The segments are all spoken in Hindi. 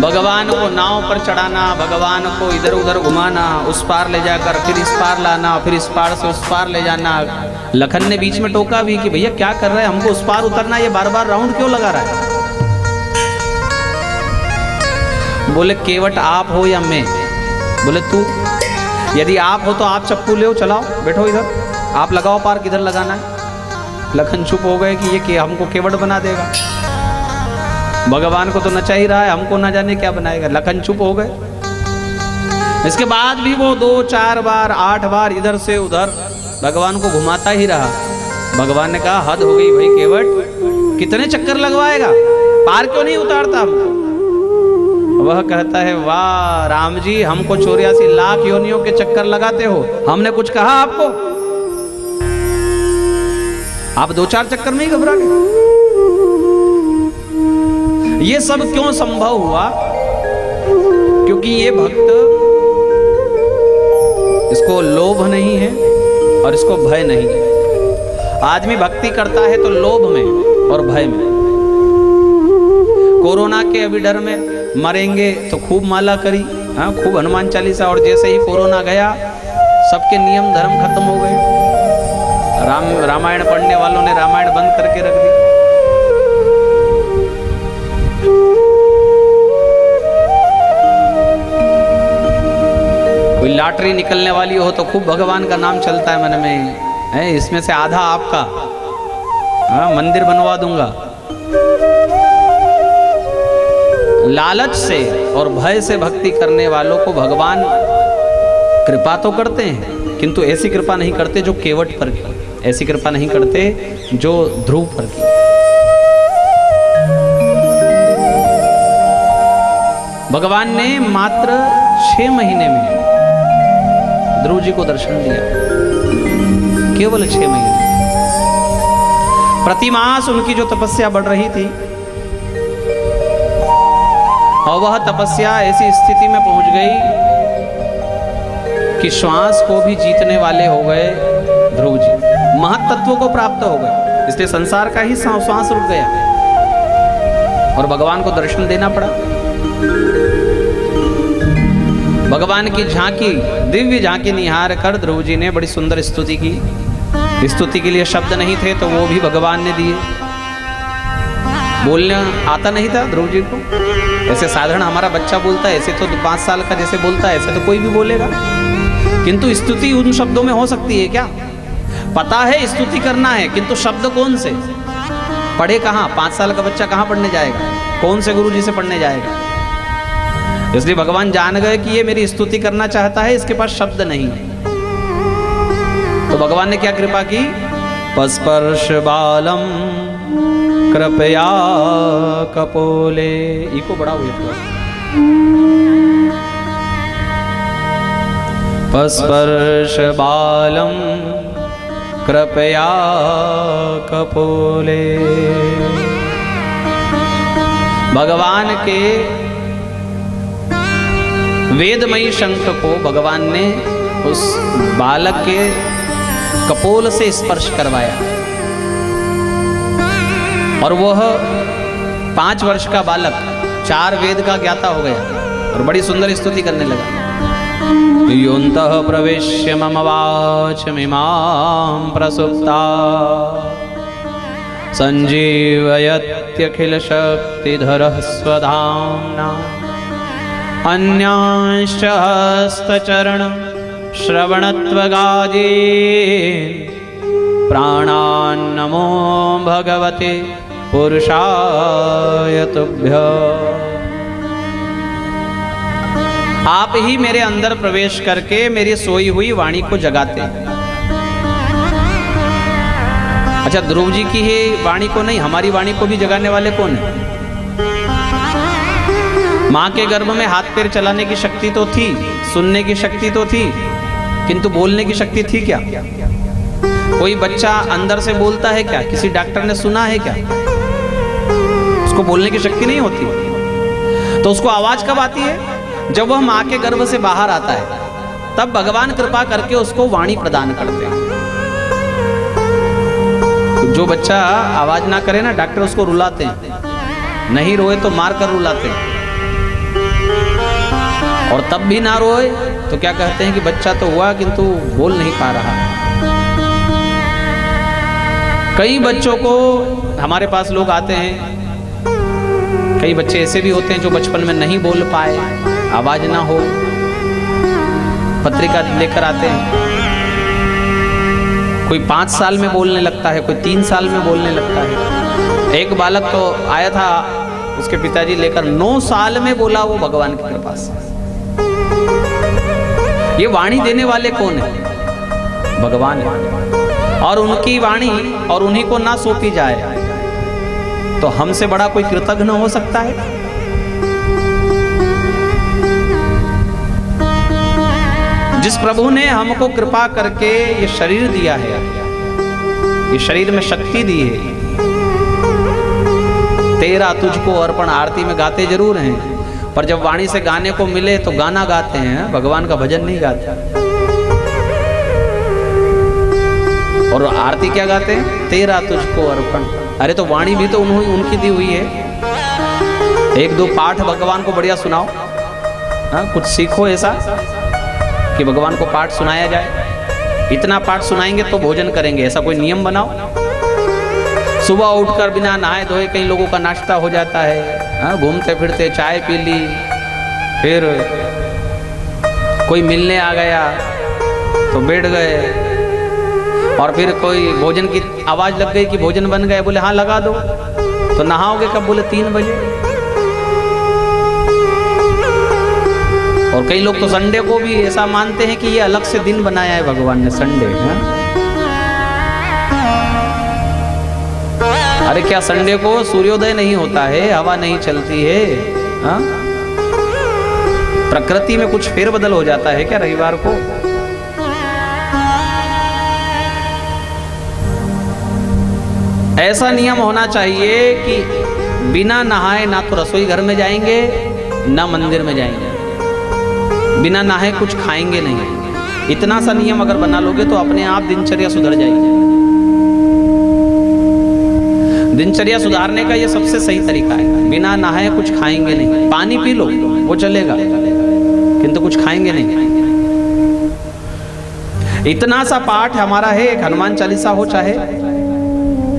भगवान को नाव पर चढ़ाना, भगवान को इधर उधर घुमाना, उस पार ले जाकर फिर इस पार लाना, फिर इस पार से उस पार ले जाना। लखन ने बीच में टोका भी कि भैया क्या कर रहा है, हमको उस पार उतरना, ये बार बार राउंड क्यों लगा रहा है। बोले केवट आप हो या मैं? बोले तू। यदि आप हो तो आप चप्पू ले चलाओ, बैठो इधर, आप लगाओ पार, किधर लगाना है। लखन चुप हो गए कि ये हमको केवट बना देगा, भगवान को तो नचा ही रहा है, हमको ना जाने क्या बनाएगा। लखन चुप हो गए। इसके बाद भी वो 2, 4 बार, 8 बार इधर से उधर भगवान को घुमाता ही रहा। भगवान ने कहा हद हो गई भाई केवट, कितने चक्कर लगवाएगा, पार क्यों नहीं उतारता हमको। वह कहता है वाह राम जी, हमको 84 लाख योनियों के चक्कर लगाते हो, हमने कुछ कहा आपको? आप 2-4 चक्कर में ही घबरा गए। ये सब क्यों संभव हुआ? क्योंकि ये भक्त, इसको लोभ नहीं है और इसको भय नहीं है। आदमी भक्ति करता है तो लोभ में और भय में। कोरोना के अभी डर में मरेंगे तो खूब माला करी, हाँ खूब हनुमान चालीसा, और जैसे ही कोरोना गया सबके नियम धर्म खत्म हो गए। रामायण पढ़ने वालों ने रामायण बंद करके रख दी। कोई लॉटरी निकलने वाली हो तो खूब भगवान का नाम चलता है मन में, है इसमें से आधा आपका, हाँ मंदिर बनवा दूंगा। लालच से और भय से भक्ति करने वालों को भगवान कृपा तो करते हैं, किंतु ऐसी कृपा नहीं करते जो केवट पर की, ऐसी कृपा नहीं करते जो ध्रुव पर की। भगवान ने मात्र 6 महीने में ध्रुव जी को दर्शन दिया, केवल 6 महीने। प्रतिमास उनकी जो तपस्या बढ़ रही थी और वह तपस्या ऐसी स्थिति में पहुंच गई कि श्वास को भी जीतने वाले हो गए ध्रुव जी, महत्त्व को प्राप्त हो गए। इसलिए संसार का ही श्वास रुक गया और भगवान को दर्शन देना पड़ा। भगवान की झांकी, दिव्य झांकी निहार कर ध्रुव जी ने बड़ी सुंदर स्तुति की। स्तुति के लिए शब्द नहीं थे तो वो भी भगवान ने दिए। बोलना आता नहीं था ध्रुव जी को, ऐसे साधारण हमारा बच्चा बोलता है, ऐसे तो 5 साल का जैसे बोलता है, ऐसे तो कोई भी बोलेगा। किंतु स्तुति उन शब्दों में हो सकती है क्या? पता है स्तुति करना है, किंतु शब्द कौन से? पढ़े कहाँ? 5 साल का बच्चा कहाँ पढ़ने जाएगा? कौन से गुरु जी से पढ़ने जाएगा? इसलिए भगवान जान गए कि ये मेरी स्तुति करना चाहता है, इसके पास शब्द नहीं है। तो भगवान ने क्या कृपा की? पस्पर्श बालम कृपया कपोले। इको बड़ा हुआ तो पस्पर्श बालम कृपया कपोले। भगवान के वेदमयी शंख को भगवान ने उस बालक के कपोल से स्पर्श करवाया और वह 5 वर्ष का बालक 4 वेद का ज्ञाता हो गया और बड़ी सुंदर स्तुति करने लगा। योऽन्तः प्रविश्य मम वाचमिमां प्रसुप्ता संजीवयत्यखिल शक्तिधरः स्वधाम्ना अन्यांश्च हस्तचरण श्रवणत्वगादीन् प्राणान्नमो भगवते पुरुषाय तुभ्यः। आप ही मेरे अंदर प्रवेश करके मेरी सोई हुई वाणी को जगाते हैं। अच्छा, ध्रुव जी की ही वाणी को नहीं, हमारी वाणी को भी जगाने वाले कौन है? माँ के गर्भ में हाथ पैर चलाने की शक्ति तो थी, सुनने की शक्ति तो थी, किंतु बोलने की शक्ति थी क्या? कोई बच्चा अंदर से बोलता है क्या? किसी डॉक्टर ने सुना है क्या? उसको बोलने की शक्ति नहीं होती। तो उसको आवाज कब आती है? जब वह माँ के गर्भ से बाहर आता है, तब भगवान कृपा करके उसको वाणी प्रदान करते हैं। जो बच्चा आवाज ना करे ना, डॉक्टर उसको रुलाते हैं, नहीं रोए तो मार कर रुलाते हैं। और तब भी ना रोए तो क्या कहते हैं कि बच्चा तो हुआ किंतु बोल नहीं पा रहा। कई बच्चों को हमारे पास लोग आते हैं, कई बच्चे ऐसे भी होते हैं जो बचपन में नहीं बोल पाए, आवाज ना हो, पत्रिका लेकर आते हैं। कोई 5 साल में बोलने लगता है, कोई 3 साल में बोलने लगता है। एक बालक तो आया था, उसके पिताजी लेकर 9 साल में बोला वो भगवान की कृपा से। ये वाणी देने वाले कौन है? भगवान है। और उनकी वाणी और उन्हीं को ना सौंपी जाए तो हमसे बड़ा कोई कृतज्ञ हो सकता है? जिस प्रभु ने हमको कृपा करके ये शरीर दिया है, ये शरीर में शक्ति दी है, तेरा तुझको अर्पण आरती में गाते जरूर हैं, पर जब वाणी से गाने को मिले तो गाना गाते हैं, भगवान का भजन नहीं गाते। और आरती क्या गाते हैं? तेरा तुझको अर्पण। अरे तो वाणी भी तो उनकी दी हुई है। 1-2 पाठ भगवान को बढ़िया सुनाओ, हाँ, कुछ सीखो ऐसा कि भगवान को पाठ सुनाया जाए। इतना पाठ सुनाएंगे तो भोजन करेंगे, ऐसा कोई नियम बनाओ। सुबह उठकर बिना नहाए धोए कई लोगों का नाश्ता हो जाता है, हाँ, घूमते फिरते चाय पी ली, फिर कोई मिलने आ गया तो बैठ गए, और फिर कोई भोजन की आवाज लग गई कि भोजन बन गए, बोले हाँ लगा दो, तो नहाओगे कब? बोले 3 बजे। और कई लोग तो संडे को भी ऐसा मानते हैं कि ये अलग से दिन बनाया है भगवान ने, संडे। अरे क्या संडे को सूर्योदय नहीं होता है, हवा नहीं चलती है, हा? प्रकृति में कुछ फेरबदल हो जाता है क्या रविवार को? ऐसा नियम होना चाहिए कि बिना नहाए ना तो रसोई घर में जाएंगे ना मंदिर में जाएंगे, बिना नहाए कुछ खाएंगे नहीं। इतना सा नियम अगर बना लोगे तो अपने आप दिनचर्या सुधर जाएगी। दिनचर्या सुधारने का ये सबसे सही तरीका है। बिना नहाए कुछ खाएंगे नहीं, पानी पी लो वो चलेगा, किंतु कुछ खाएंगे नहीं। इतना सा पाठ हमारा है, एक हनुमान चालीसा हो, चाहे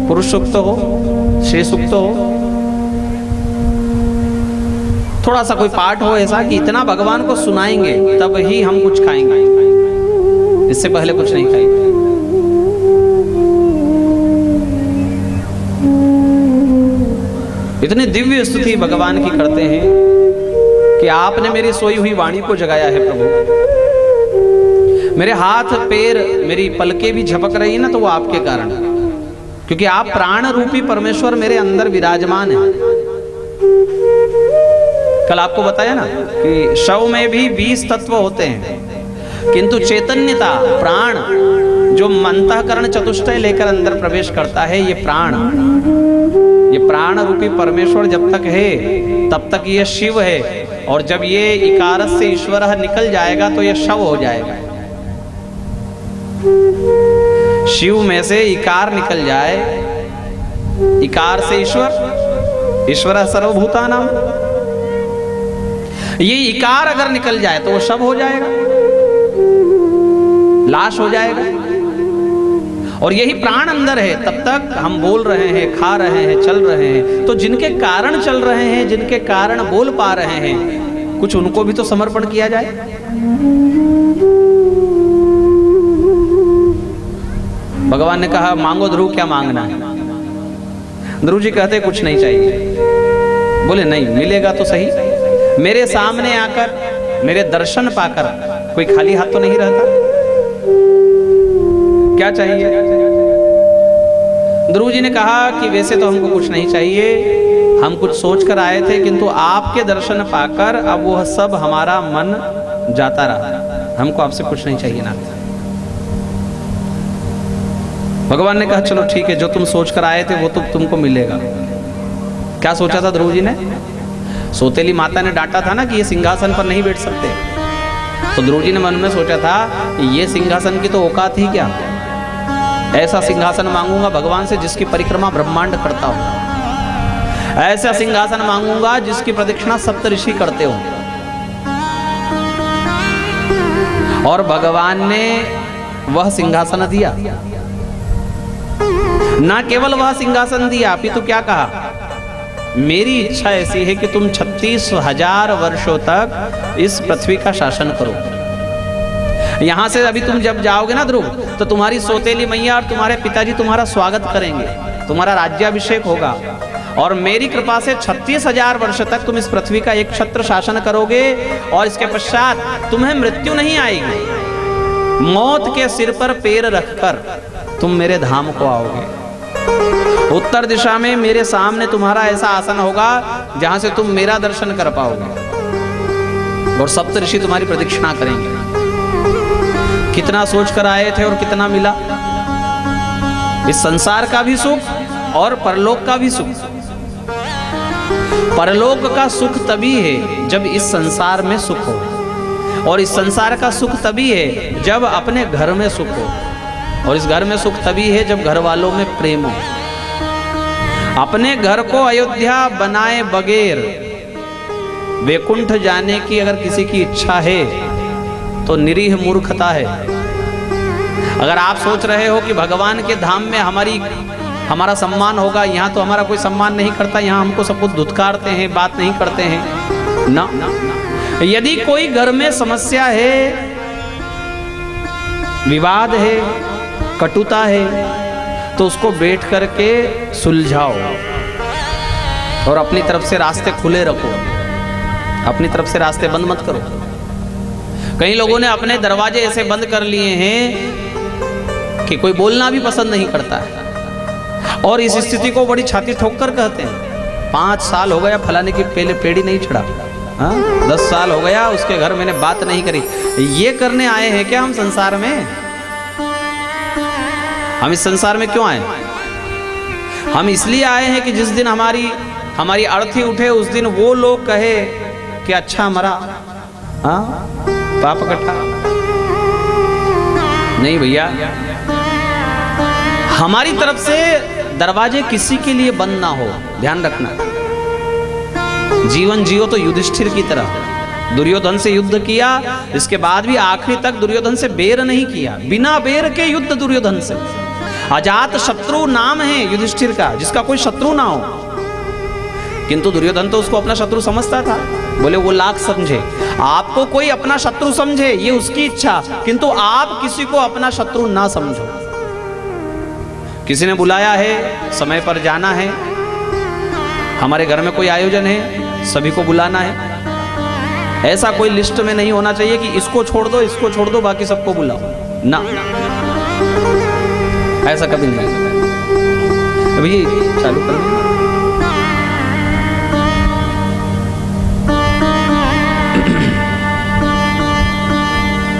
पुरुष सूक्त हो, श्री सूक्त हो, थोड़ा सा कोई पाठ हो ऐसा कि इतना भगवान को सुनाएंगे तब ही हम कुछ खाएंगे, इससे पहले कुछ नहीं खाएंगे। इतनी दिव्य स्तुति भगवान की करते हैं कि आपने मेरी सोई हुई वाणी को जगाया है प्रभु। मेरे हाथ पैर मेरी पलकें भी झपक रही है ना, तो वो आपके कारण, क्योंकि आप प्राण रूपी परमेश्वर मेरे अंदर विराजमान है। कल आपको बताया ना कि शव में भी 20 तत्व होते हैं, किंतु चैतन्यता प्राण जो अंतःकरण चतुष्टय लेकर अंदर प्रवेश करता है, ये प्राण रूपी परमेश्वर जब तक है तब तक ये शिव है, और जब ये इकारस से ईश्वर निकल जाएगा तो ये शव हो जाएगा। शिव में से इकार निकल जाए, इकार से ईश्वर, ईश्वर सर्वभूतानां, ये इकार अगर निकल जाए तो वो शव हो जाएगा, लाश हो जाएगा। और यही प्राण अंदर है, तब तक हम बोल रहे हैं, खा रहे हैं, चल रहे हैं। तो जिनके कारण चल रहे हैं, जिनके कारण बोल पा रहे हैं, कुछ उनको भी तो समर्पण किया जाए। भगवान ने कहा मांगो ध्रुव, क्या मांगना है? ध्रुव जी कहते कुछ नहीं चाहिए। बोले नहीं, मिलेगा तो सही। मेरे सामने आकर मेरे दर्शन पाकर कोई खाली हाथ तो नहीं रहता। क्या चाहिए? ध्रुव जी ने कहा कि वैसे तो हमको कुछ नहीं चाहिए, हम कुछ सोच कर आए थे, किंतु आपके दर्शन पाकर अब वह सब हमारा मन जाता रहा, हमको आपसे कुछ नहीं चाहिए ना। भगवान ने कहा चलो ठीक है, जो तुम सोच कर आए थे वो तो तुमको मिलेगा। क्या सोचा था ध्रुव जी ने? सौतेली माता ने डांटा था ना कि ये सिंहासन पर नहीं बैठ सकते, तो ध्रुव जी ने मन में सोचा था कि ये सिंहासन की तो औकात ही क्या, ऐसा सिंहासन मांगूंगा भगवान से जिसकी परिक्रमा ब्रह्मांड करता हो, ऐसा सिंहासन मांगूंगा जिसकी प्रदक्षिणा सप्तऋषि करते हो। और भगवान ने वह सिंहासन दिया। ना केवल वह सिंहासन दिया, अपितु क्या कहा, मेरी इच्छा ऐसी है कि तुम 36,000 वर्षों तक इस पृथ्वी का शासन करो। यहां से अभी तुम जब जाओगे ना ध्रुव, तो तुम्हारी सौतेली मैया और तुम्हारे पिताजी तुम्हारा स्वागत करेंगे, तुम्हारा राज्याभिषेक होगा, और मेरी कृपा से 36,000 वर्ष तक तुम इस पृथ्वी का एक छत्र शासन करोगे, और इसके पश्चात तुम्हें मृत्यु नहीं आएगी। मौत के सिर पर पैर रखकर तुम मेरे धाम को आओगे। उत्तर दिशा में मेरे सामने तुम्हारा ऐसा आसन होगा जहां से तुम मेरा दर्शन कर पाओगे, और सप्त ऋषि तुम्हारी प्रदक्षिणा करेंगे। कितना सोच कर आए थे और कितना मिला, इस संसार का भी सुख और परलोक का भी सुख। परलोक का सुख तभी है जब इस संसार में सुख हो, और इस संसार का सुख तभी है जब अपने घर में सुख हो, और इस घर में सुख तभी है जब घर वालों में प्रेम हो। अपने घर को अयोध्या बनाए बगैर वैकुंठ जाने की अगर किसी की इच्छा है तो निरीह मूर्खता है। अगर आप सोच रहे हो कि भगवान के धाम में हमारा सम्मान होगा, यहाँ तो हमारा कोई सम्मान नहीं करता, यहाँ हमको सब कुछ धुतकारते हैं, बात नहीं करते हैं ना। यदि कोई घर में समस्या है, विवाद है, कटुता है, तो उसको बैठ करके सुलझाओ और अपनी तरफ से रास्ते खुले रखो, अपनी तरफ से रास्ते बंद मत करो। कई लोगों ने अपने दरवाजे ऐसे बंद कर लिए हैं कि कोई बोलना भी पसंद नहीं करता है, और इस स्थिति को बड़ी छाती ठोक कर कहते हैं 5 साल हो गया फलाने की पहले पेड़ी नहीं चढ़ा, 10 साल हो गया उसके घर मैंने बात नहीं करी। ये करने आए हैं क्या हम संसार में? हम इस संसार में क्यों आए? हम इसलिए आए हैं कि जिस दिन हमारी अर्थी उठे उस दिन वो लोग कहे कि अच्छा मरा, पाप कटा। नहीं भैया, हमारी तरफ से दरवाजे किसी के लिए बंद ना हो, ध्यान रखना। जीवन जियो तो युधिष्ठिर की तरह। दुर्योधन से युद्ध किया, इसके बाद भी आखिरी तक दुर्योधन से बैर नहीं किया, बिना बैर के युद्ध दुर्योधन से। अजात शत्रु नाम है युधिष्ठिर का, जिसका कोई शत्रु ना हो, किंतु दुर्योधन तो उसको अपना शत्रु समझता था। बोले वो लाख समझे, आपको कोई अपना शत्रु समझे ये उसकी इच्छा, किंतु आप किसी को अपना शत्रु ना समझो। किसी ने बुलाया है, समय पर जाना है, हमारे घर में कोई आयोजन है, सभी को बुलाना है, ऐसा कोई लिस्ट में नहीं होना चाहिए कि इसको छोड़ दो बाकी सबको बुलाओ ना, ऐसा कभी नहीं। अभी चालू कर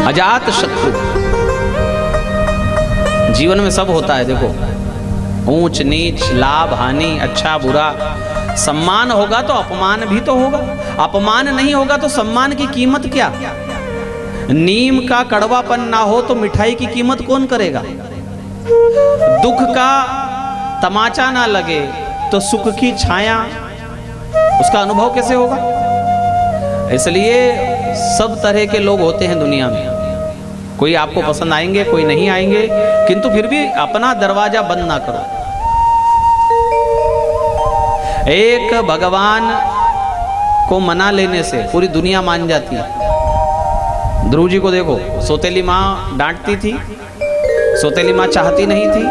अजात शत्रु। जीवन में सब होता है, देखो ऊंच नीच, लाभ हानि, अच्छा बुरा। सम्मान होगा तो अपमान भी तो होगा, अपमान नहीं होगा तो सम्मान की कीमत क्या? नीम का कड़वापन ना हो तो मिठाई की कीमत कौन करेगा? दुख का तमाचा ना लगे तो सुख की छाया, उसका अनुभव कैसे होगा? इसलिए सब तरह के लोग होते हैं दुनिया में, कोई आपको पसंद आएंगे, कोई नहीं आएंगे, किंतु फिर भी अपना दरवाजा बंद ना करो। एक भगवान को मना लेने से पूरी दुनिया मान जाती है। ध्रुव जी को देखो, सौतेली माँ डांटती थी, सौतेली माँ चाहती नहीं थी,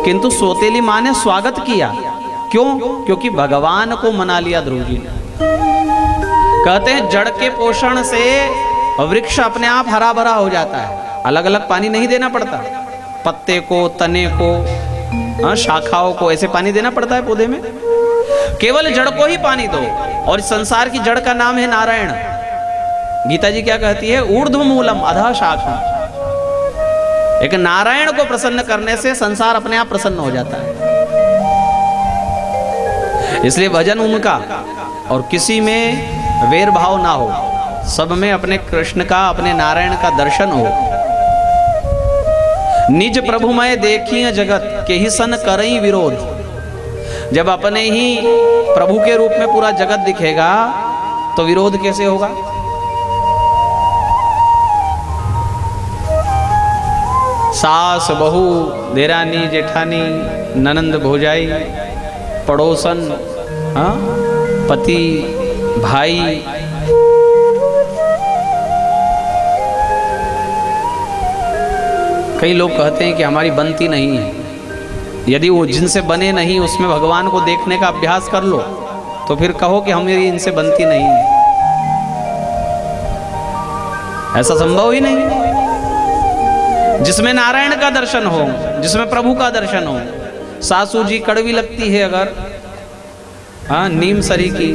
किंतु सौतेली माँ ने स्वागत किया। क्यों? क्योंकि भगवान को मना लिया ध्रुव जी ने। कहते हैं जड़ के पोषण से वृक्ष अपने आप हरा भरा हो जाता है, अलग अलग पानी नहीं देना पड़ता, पत्ते को, तने को, शाखाओं को ऐसे पानी देना पड़ता है पौधे में, केवल जड़ को ही पानी दो। और इस संसार की जड़ का नाम है नारायण। गीता जी क्या कहती है? ऊर्ध्व मूलम अधः शाखा। एक नारायण को प्रसन्न करने से संसार अपने आप प्रसन्न हो जाता है। इसलिए भजन उनका, और किसी में वैर भाव ना हो, सब में अपने कृष्ण का, अपने नारायण का दर्शन हो। निज प्रभुमय देखिए जगत के ही सन करई विरोध। जब अपने ही प्रभु के रूप में पूरा जगत दिखेगा तो विरोध कैसे होगा? सास बहू देरानी जेठानी ननंद भौजाई पड़ोसन, हाँ, पति भाई, कई लोग कहते हैं कि हमारी बनती नहीं है। यदि वो जिनसे बने नहीं उसमें भगवान को देखने का अभ्यास कर लो तो फिर कहो कि हमारी इनसे बनती नहीं है। ऐसा संभव ही नहीं। जिसमें नारायण का दर्शन हो, जिसमें प्रभु का दर्शन हो। सासू जी कड़वी लगती है अगर, हाँ, नीम सरी की,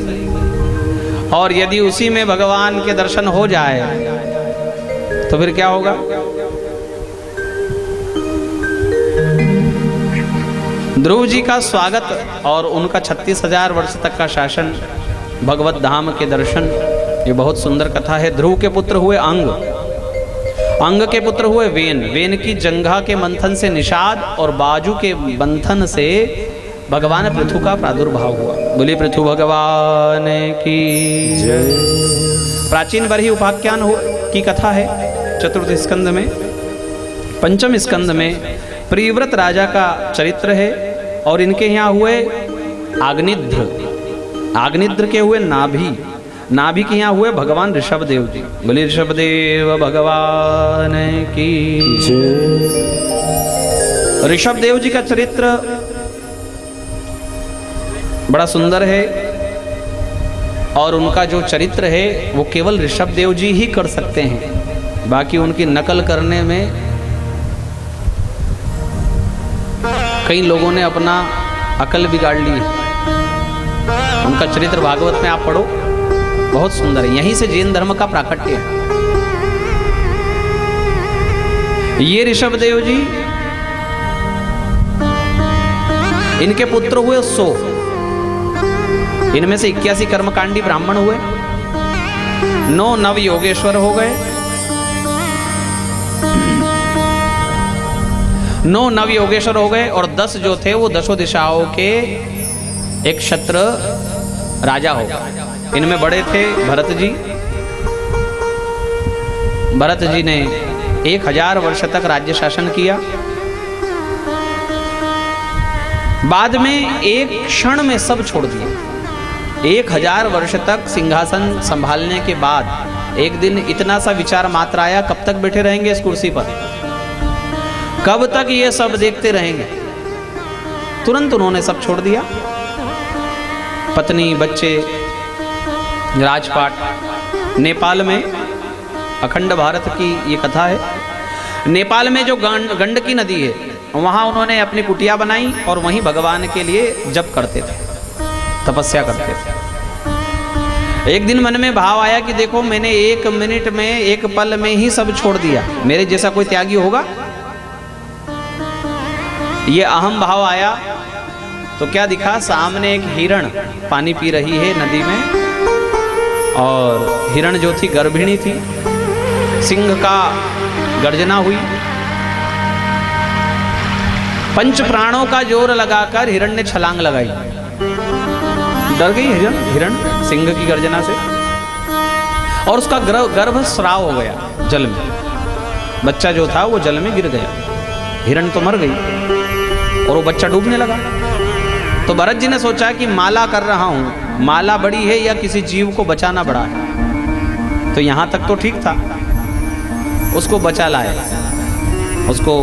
और यदि उसी में भगवान के दर्शन हो जाए तो फिर क्या होगा? ध्रुव जी का स्वागत और उनका 36,000 वर्ष तक का शासन, भगवत धाम के दर्शन, ये बहुत सुंदर कथा है। ध्रुव के पुत्र हुए अंग, अंग के पुत्र हुए वेन, वेन की जंघा के मंथन से निषाद और बाजू के बंधन से भगवान पृथु का प्रादुर्भाव हुआ। बोले पृथु भगवान की जय। प्राचीन बरही उपाख्यान की कथा है चतुर्थ स्कंद में। पंचम स्कंद में प्रियव्रत राजा का चरित्र है और इनके यहाँ हुए आग्निद्र, आग्निद्र के हुए नाभि, नाभि के यहाँ हुए भगवान ऋषभदेव जी। बोले ऋषभदेव भगवान की जय। ऋषभदेव जी का चरित्र बड़ा सुंदर है और उनका जो चरित्र है वो केवल ऋषभदेव जी ही कर सकते हैं। बाकी उनकी नकल करने में कई लोगों ने अपना अकल बिगाड़ ली है। उनका चरित्र भागवत में आप पढ़ो, बहुत सुंदर है। यहीं से जैन धर्म का प्राकट्य है। ये ऋषभदेव जी, इनके पुत्र हुए 100, इनमें से 81 कर्मकांडी ब्राह्मण हुए, 9 नव योगेश्वर हो गए, 9 नव योगेश्वर हो गए और 10 जो थे वो 10 दिशाओं के एक क्षत्र राजा हो गए। इनमें बड़े थे भरत जी। भरत जी ने 1000 वर्ष तक राज्य शासन किया। बाद में एक क्षण में सब छोड़ दिया। 1000 वर्ष तक सिंहासन संभालने के बाद एक दिन इतना सा विचार मात्र आया, कब तक बैठे रहेंगे इस कुर्सी पर, कब तक ये सब देखते रहेंगे। तुरंत उन्होंने सब छोड़ दिया, पत्नी, बच्चे, राजपाट। नेपाल में, अखंड भारत की ये कथा है, नेपाल में जो गंडकी नदी है वहाँ उन्होंने अपनी कुटिया बनाई और वहीं भगवान के लिए जप करते थे, तपस्या करते थे। एक दिन मन में भाव आया कि देखो मैंने 1 मिनट में, 1 पल में ही सब छोड़ दिया, मेरे जैसा कोई त्यागी होगा? ये अहम भाव आया तो क्या दिखा, सामने एक हिरण पानी पी रही है नदी में और हिरण जो थी गर्भिणी थी। सिंह का गर्जना हुई, 5 प्राणों का जोर लगाकर हिरण ने छलांग लगाई। डर गई हिरण सिंह की गर्जना से और उसका गर्भ स्राव हो गया जल में। बच्चा जो था वो जल में गिर गया, हिरण तो मर गई और वो बच्चा डूबने लगा। तो भरत जी ने सोचा कि माला कर रहा हूं, माला बड़ी है या किसी जीव को बचाना बड़ा है। तो यहां तक तो ठीक था, उसको बचा लाए, उसको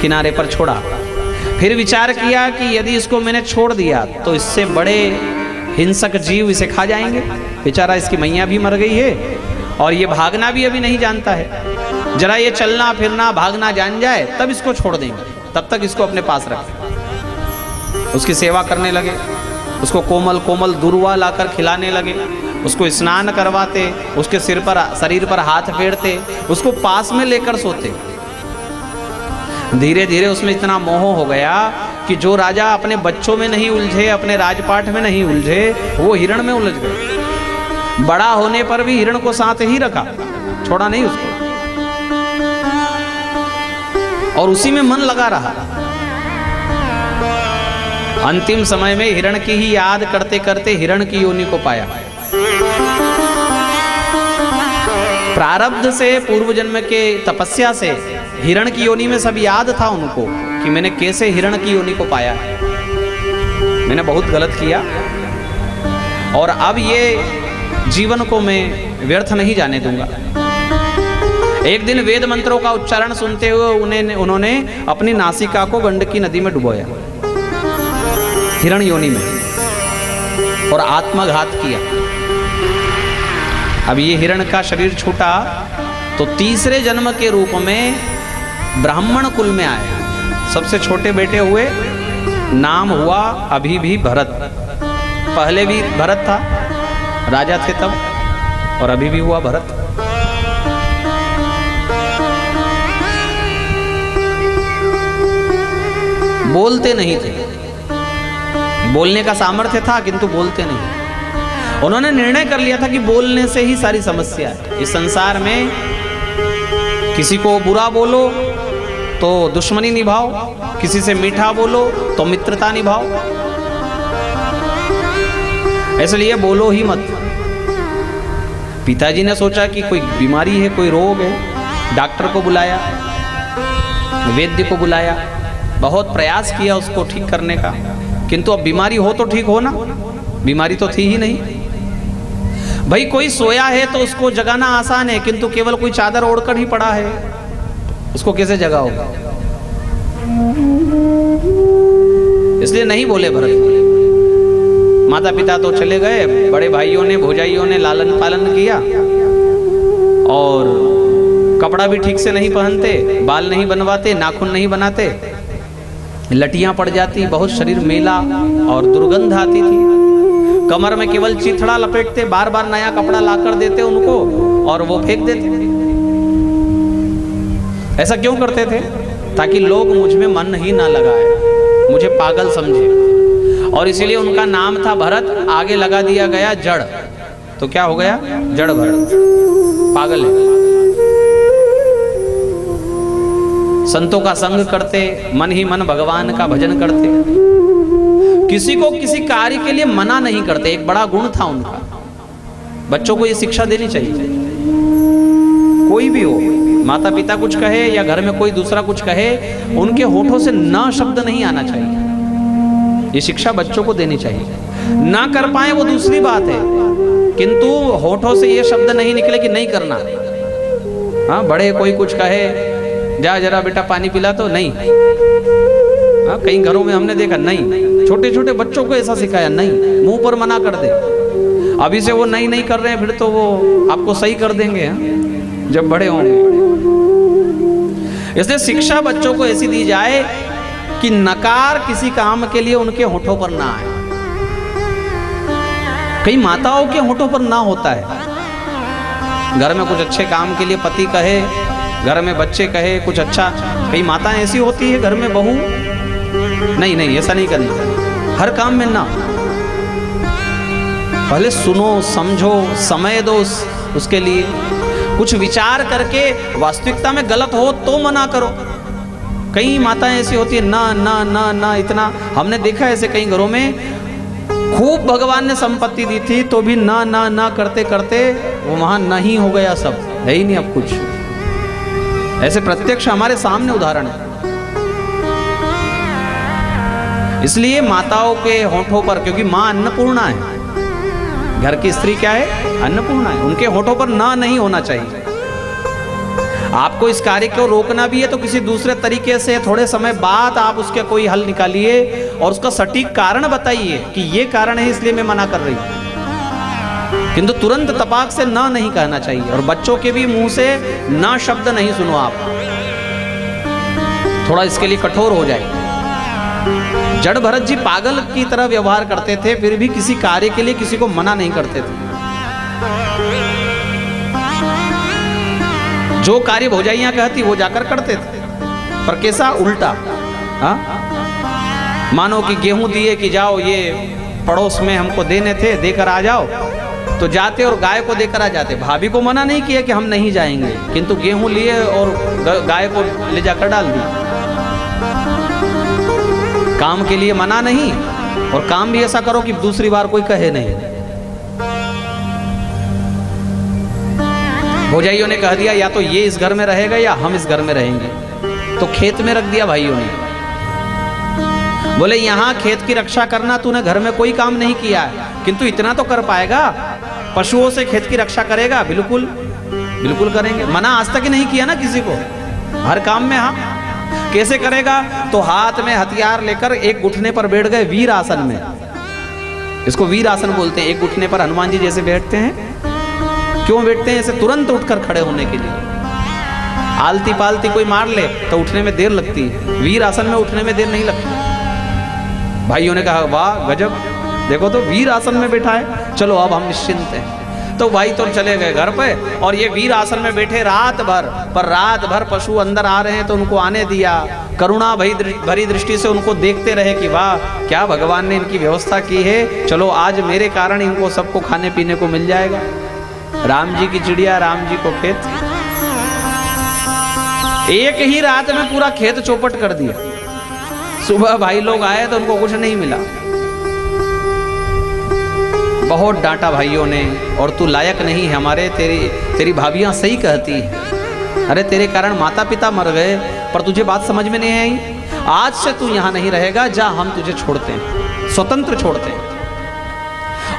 किनारे पर छोड़ा। फिर विचार किया कि यदि इसको मैंने छोड़ दिया तो इससे बड़े हिंसक जीव इसे खा जाएंगे। बेचारा, इसकी मैया भी मर गई है और ये भागना भी अभी नहीं जानता है। जरा ये चलना फिरना भागना जान जाए तब इसको छोड़ देंगे, तब तक इसको अपने पास रखें। उसकी सेवा करने लगे, उसको कोमल कोमल दूर्वा लाकर खिलाने लगे, उसको स्नान करवाते, उसके सिर पर, शरीर पर हाथ फेरते, उसको पास में लेकर सोते। धीरे धीरे उसमें इतना मोह हो गया कि जो राजा अपने बच्चों में नहीं उलझे, अपने राजपाट में नहीं उलझे, वो हिरण में उलझ गए। बड़ा होने पर भी हिरण को साथ ही रखा, छोड़ा नहीं उसको, और उसी में मन लगा रहा। अंतिम समय में हिरण की ही याद करते करते हिरण की योनि को पाया। प्रारब्ध से, पूर्व जन्म के तपस्या से हिरण की योनि में सब याद था उनको कि मैंने कैसे हिरण की योनि को पाया, मैंने बहुत गलत किया और अब ये जीवन को मैं व्यर्थ नहीं जाने दूंगा। एक दिन वेद मंत्रों का उच्चारण सुनते हुए उन्होंने अपनी नासिका को गंडकी नदी में डुबोया, हिरण योनि में, और आत्मघात किया। अब ये हिरण का शरीर छूटा तो तीसरे जन्म के रूप में ब्राह्मण कुल में आए, सबसे छोटे बेटे हुए, नाम हुआ अभी भी भरत। पहले भी भरत था, राजा थे तब, और अभी भी हुआ भरत। बोलते नहीं थे, बोलने का सामर्थ्य था किंतु बोलते नहीं। उन्होंने निर्णय कर लिया था कि बोलने से ही सारी समस्या है इस संसार में। किसी को बुरा बोलो तो दुश्मनी निभाओ, किसी से मीठा बोलो तो मित्रता निभाओ, इसलिए बोलो ही मत। पिताजी ने सोचा कि कोई बीमारी है, कोई रोग है, डॉक्टर को बुलाया, वैद्य को बुलाया, बहुत प्रयास किया उसको ठीक करने का, किंतु अब बीमारी हो तो ठीक हो ना, बीमारी तो थी ही नहीं। भाई कोई सोया है तो उसको जगाना आसान है, किंतु केवल कोई चादर ओढ़कर ही पड़ा है, उसको कैसे जगाओगे? इसलिए नहीं बोले भरत। माता पिता तो चले गए, बड़े भाइयों ने, भौजाइयों ने लालन पालन किया, और कपड़ा भी ठीक से नहीं पहनते, बाल नहीं बनवाते, नाखून नहीं बनाते, लटियां पड़ जाती, बहुत शरीर मेला और दुर्गंध आती थी। कमर में केवल चिथड़ा लपेटते, बार बार नया कपड़ा लाकर देते उनको और वो फेंक देते। ऐसा क्यों करते थे? ताकि लोग मुझ में मन ही ना लगाए, मुझे पागल समझे, और इसीलिए उनका नाम था भरत। आगे लगा दिया गया जड़, तो क्या हो गया? जड़ भरत, पागल है। संतों का संग करते, मन ही मन भगवान का भजन करते, किसी को किसी कार्य के लिए मना नहीं करते। एक बड़ा गुण था उनका। बच्चों को ये शिक्षा देनी चाहिए, कोई भी हो, माता पिता कुछ कहे या घर में कोई दूसरा कुछ कहे, उनके होठों से ना शब्द नहीं आना चाहिए। ये शिक्षा बच्चों को देनी चाहिए। ना कर पाए वो दूसरी बात है, किंतु होठों से ये शब्द नहीं निकले कि नहीं करना। हाँ, बड़े कोई कुछ कहे, जा जरा बेटा पानी पिला, तो नहीं। हाँ, कई घरों में हमने देखा नहीं, छोटे छोटे बच्चों को ऐसा सिखाया, नहीं, मुंह पर मना कर दे। अभी से वो नहीं कर रहे हैं, फिर तो वो आपको सही कर देंगे जब बड़े होंगे। इसलिए शिक्षा बच्चों को ऐसी दी जाए कि नकार किसी काम के लिए उनके होठों पर ना आए। कई माताओं के होठों पर ना होता है। घर में कुछ अच्छे काम के लिए पति कहे, घर में बच्चे कहे कुछ अच्छा, कई माताएं ऐसी होती है घर में, बहू नहीं ऐसा नहीं करना, हर काम में ना। पहले सुनो, समझो, समय दो उसके लिए, कुछ विचार करके वास्तविकता में गलत हो तो मना करो। कई माताएं ऐसी होती है, ना ना ना ना, इतना हमने देखा ऐसे कई घरों में, खूब भगवान ने संपत्ति दी थी तो भी ना ना ना करते करते वो वहां नहीं हो गया, सब है ही नहीं अब कुछ। ऐसे प्रत्यक्ष हमारे सामने उदाहरण है। इसलिए माताओं के होठों पर, क्योंकि मां अन्नपूर्णा है, घर की स्त्री क्या है? अन्नपूर्णा है, उनके होठों पर ना नहीं होना चाहिए। आपको इस कार्य को रोकना भी है तो किसी दूसरे तरीके से थोड़े समय बाद आप उसके कोई हल निकालिए और उसका सटीक कारण बताइए कि ये कारण है इसलिए मैं मना कर रही हूं, किंतु तुरंत तपाक से ना नहीं कहना चाहिए। और बच्चों के भी मुंह से ना शब्द नहीं सुनो आप, थोड़ा इसके लिए कठोर हो जाए। जड़ भरत जी पागल की तरह व्यवहार करते थे, फिर भी किसी कार्य के लिए किसी को मना नहीं करते थे। जो कार्य भौजाइयां कहती वो जाकर करते थे, पर कैसा? उल्टा। हाँ, मानो कि गेहूं दिए कि जाओ ये पड़ोस में हमको देने थे, देकर आ जाओ, तो जाते और गाय को देकर आ जाते। भाभी को मना नहीं किया कि हम नहीं जाएंगे, किंतु गेहूं लिए और गाय को ले जाकर डाल दी। काम के लिए मना नहीं, और काम भी ऐसा करो कि दूसरी बार कोई कहे नहीं। भौजाइयों ने कह दिया या तो ये इस घर में रहेगा या हम इस घर में रहेंगे। तो खेत में रख दिया भाइयों ने। बोले यहाँ खेत की रक्षा करना, तूने घर में कोई काम नहीं किया है, किंतु इतना तो कर पाएगा, पशुओं से खेत की रक्षा करेगा? बिल्कुल बिल्कुल करेंगे, मना आज तक ही नहीं किया ना किसी को, हर काम में। हाँ, कैसे करेगा? तो हाथ में हथियार लेकर एक घुटने पर बैठ गए वीर आसन में। इसको वीर आसन बोलते हैं। एक घुटने पर हनुमान जी जैसे बैठते हैं। क्यों बैठते हैं ऐसे? तुरंत उठकर खड़े होने के लिए। आलती पालती कोई मार ले तो उठने में देर लगती है, वीर आसन में उठने में देर नहीं लगती। भाइयों ने कहा वाह गजब, देखो तो वीर आसन में बैठा है, चलो अब हम निश्चिंत हैं। तो भाई तो चले गए घर पे, और ये वीर आसन में बैठे रात भर। पर रात भर पशु अंदर आ रहे हैं तो उनको आने दिया, करुणा भरी दृष्टि से उनको देखते रहे कि वाह क्या भगवान ने इनकी व्यवस्था की है, चलो आज मेरे कारण इनको सबको खाने पीने को मिल जाएगा। राम जी की चिड़िया, राम जी को खेत। एक ही रात में पूरा खेत चौपट कर दिया। सुबह भाई लोग आए तो उनको कुछ नहीं मिला। बहुत डांटा भाइयों ने, और तू लायक नहीं है हमारे, तेरी भाभियां सही कहती है, अरे तेरे कारण माता पिता मर गए, पर तुझे बात समझ में नहीं आई, आज से तू यहाँ नहीं रहेगा, जा हम तुझे छोड़ते हैं, स्वतंत्र छोड़ते हैं।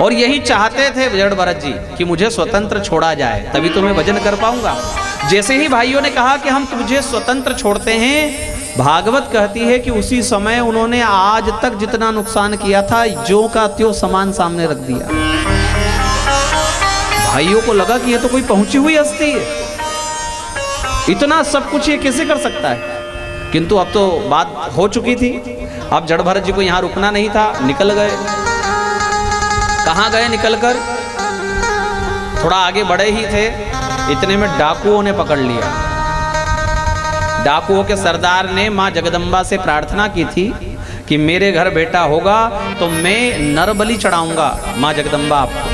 और यही चाहते थे जड़ भरत जी कि मुझे स्वतंत्र छोड़ा जाए, तभी तो मैं भजन कर पाऊंगा। जैसे ही भाइयों ने कहा कि हम तुझे स्वतंत्र छोड़ते हैं, भागवत कहती है कि उसी समय उन्होंने आज तक जितना नुकसान किया था ज्यों का त्यों सामान सामने रख दिया। भाइयों को लगा कि ये तो कोई पहुंची हुई हस्ती है, इतना सब कुछ ये कैसे कर सकता है। किंतु अब तो बात हो चुकी थी, अब जड़ भरत जी को यहाँ रुकना नहीं था, निकल गए। कहाँ गए निकलकर? थोड़ा आगे बढ़े ही थे, इतने में डाकुओं ने पकड़ लिया। डाकुओं के सरदार ने मां जगदम्बा से प्रार्थना की थी कि मेरे घर बेटा होगा तो मैं नर बलि चढ़ाऊंगा मां जगदम्बा आपको।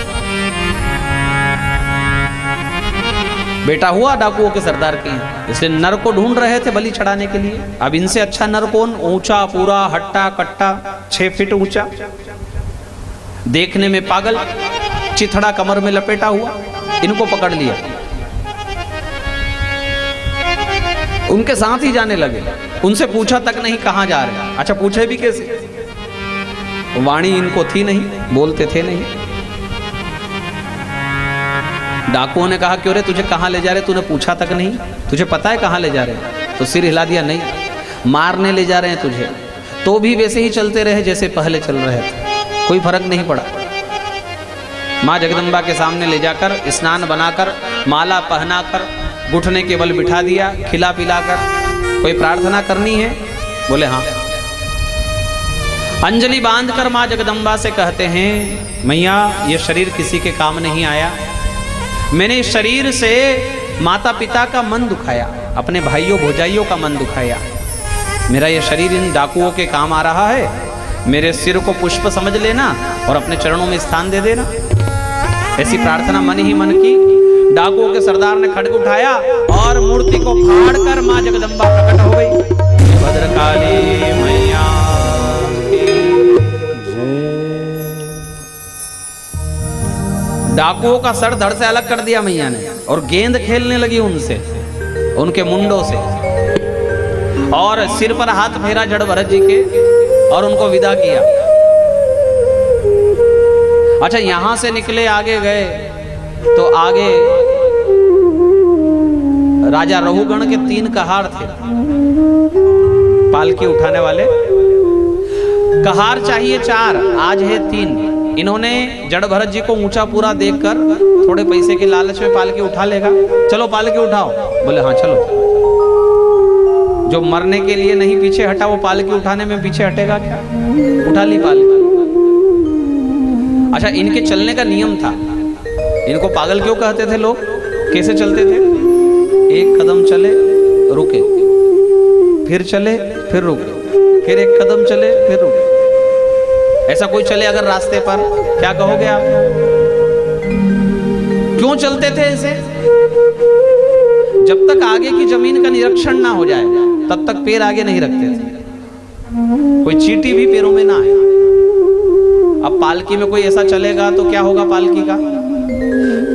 बेटा हुआ डाकुओं के सरदार के, इसलिए नर को ढूंढ रहे थे बलि चढ़ाने के लिए। अब इनसे अच्छा नर कौन? ऊंचा पूरा हट्टा कट्टा 6 फीट ऊंचा, देखने में पागल, चिथड़ा कमर में लपेटा हुआ, इनको पकड़ लिया। उनके साथ ही जाने लगे, उनसे पूछा तक नहीं कहां जा रहे हैं। अच्छा पूछे भी कैसे? वाणी इनको थी नहीं, बोलते थे नहीं। डाकुओं ने कहा क्यों रे तुझे कहां ले जा रहे, तूने पूछा तक नहीं, तुझे पता है कहां ले जा रहे हैं? तो सिर हिला दिया, नहीं मारने ले जा रहे हैं तुझे। तो भी वैसे ही चलते रहे जैसे पहले चल रहे थे, कोई फर्क नहीं पड़ा। मां जगदम्बा के सामने ले जाकर स्नान बनाकर माला पहनाकर घुटने के बल बिठा दिया, खिला पिलाकर। कोई प्रार्थना करनी है? बोले हाँ। अंजलि बांधकर मां जगदम्बा से कहते हैं मैया ये शरीर किसी के काम नहीं आया, मैंने इस शरीर से माता पिता का मन दुखाया, अपने भाइयों भौजाइयों का मन दुखाया। मेरा ये शरीर इन डाकुओं के काम आ रहा है, मेरे सिर को पुष्प समझ लेना और अपने चरणों में स्थान दे देना। ऐसी प्रार्थना मन ही मन की। डाकुओं के सरदार ने खड्ग उठाया और मूर्ति को फाड़कर मां जगदम्बा प्रकट हो गई। भद्रकाली मैया डाकुओं का सर धड़ से अलग कर दिया मैया ने, और गेंद खेलने लगी उनसे, उनके मुंडों से, और सिर पर हाथ फेरा जड़ भरत जी के और उनको विदा किया। अच्छा यहां से निकले, आगे गए तो आगे राजा रहुगण के 3 कहार थे, पालकी उठाने वाले। कहार चाहिए 4, आज है 3। इन्होंने जड़ भरत जी को ऊंचा पूरा देखकर थोड़े पैसे के लालच में पालकी उठा लेगा, चलो पालकी उठाओ। बोले हाँ चलो। जो मरने के लिए नहीं पीछे हटा वो पालकी उठाने में पीछे हटेगा क्या? उठा ली पालकी। अच्छा इनके चलने का नियम था, इनको पागल क्यों कहते थे लोग? कैसे चलते थे? 1 कदम चले रुके, फिर चले फिर रुके, फिर 1 कदम चले फिर रुके। ऐसा कोई चले अगर रास्ते पर, क्या कहोगे आप? क्यों चलते थे ऐसे? जब तक आगे की जमीन का निरीक्षण ना हो जाए तब तक पैर आगे नहीं रखते थे, कोई चींटी भी पैरों में ना आए। अब पालकी में कोई ऐसा चलेगा तो क्या होगा पालकी का?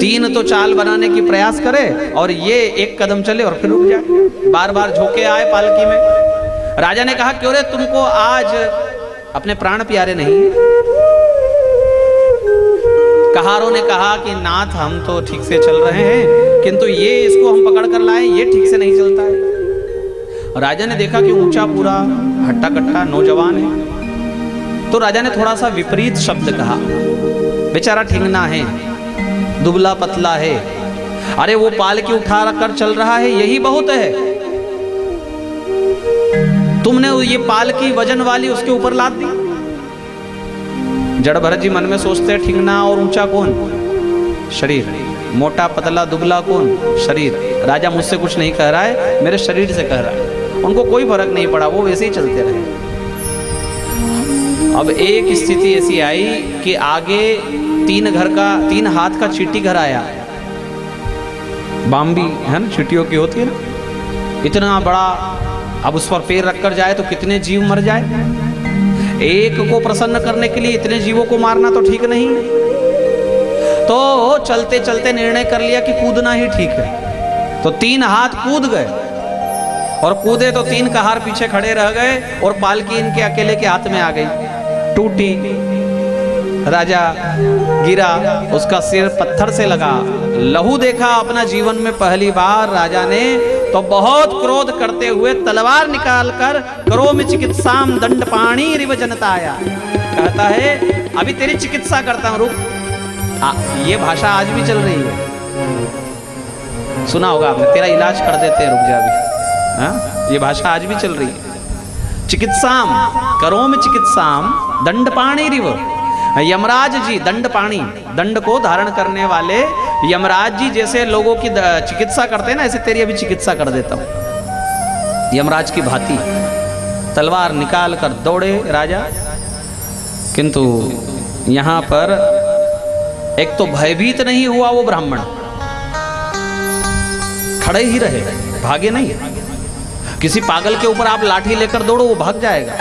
तीन तो चाल बनाने की प्रयास करे और ये एक कदम चले और फिर रुक जाए, बार बार झोंके आए पालकी में। राजा ने कहा क्यों रे, तुमको आज अपने प्राण प्यारे नहीं? कहारों ने कहा कि नाथ हम तो ठीक से चल रहे हैं, किंतु ये इसको हम पकड़ कर लाए, ये ठीक से नहीं चलता है। राजा ने देखा कि ऊंचा पूरा हट्टा कट्टा नौजवान है, तो राजा ने थोड़ा सा विपरीत शब्द कहा, बेचारा ठिंगना है, दुबला पतला है, अरे वो पालकी उठा कर चल रहा है यही बहुत है, तुमने ये पालकी वजन वाली उसके ऊपर लाद दी। जड़ भरत जी मन में सोचते हैं ठिंगना और ऊंचा कौन? शरीर। मोटा पतला दुबला कौन? शरीर। राजा मुझसे कुछ नहीं कह रहा है, मेरे शरीर से कह रहा है। उनको कोई फर्क नहीं पड़ा, वो वैसे ही चलते रहे। अब एक स्थिति ऐसी आई कि आगे 3 हाथ का चींटी घर आया, बाम्बी है ना, चींटियों की होती है ना, इतना बड़ा। अब उस पर पैर रखकर जाए तो कितने जीव मर जाए। एक को प्रसन्न करने के लिए इतने जीवों को मारना तो ठीक नहीं। तो चलते चलते निर्णय कर लिया कि कूदना ही ठीक है। तो 3 हाथ कूद गए, और कूदे तो 3 कहार पीछे खड़े रह गए, और पालकी इनके अकेले के हाथ में आ गई, टूटी। राजा गिरा, उसका सिर पत्थर से लगा, लहू देखा अपना जीवन में पहली बार राजा ने, तो बहुत क्रोध करते हुए तलवार निकालकर करोमि चिकित्साम दंड पाणी रिव जनताया, कहता है अभी तेरी चिकित्सा करता हूं, रुक। ये भाषा आज भी चल रही है, सुना होगा आपने, तेरा इलाज कर देते हैं, रुक जा अभी। हाँ, ये भाषा आज भी चल रही है। चिकित्साम करोमि चिकित्साम दंड पाणी रिव। यमराज जी दंड पाणी, दंड को धारण करने वाले यमराज जी जैसे लोगों की चिकित्सा करते हैं ना, ऐसे तेरी अभी चिकित्सा कर देता हूं। यमराज की भांति तलवार निकाल कर दौड़े राजा, किंतु यहां पर एक तो भयभीत नहीं हुआ वो ब्राह्मण, खड़े ही रहे, भागे नहीं। किसी पागल के ऊपर आप लाठी लेकर दौड़ो, वो भाग जाएगा,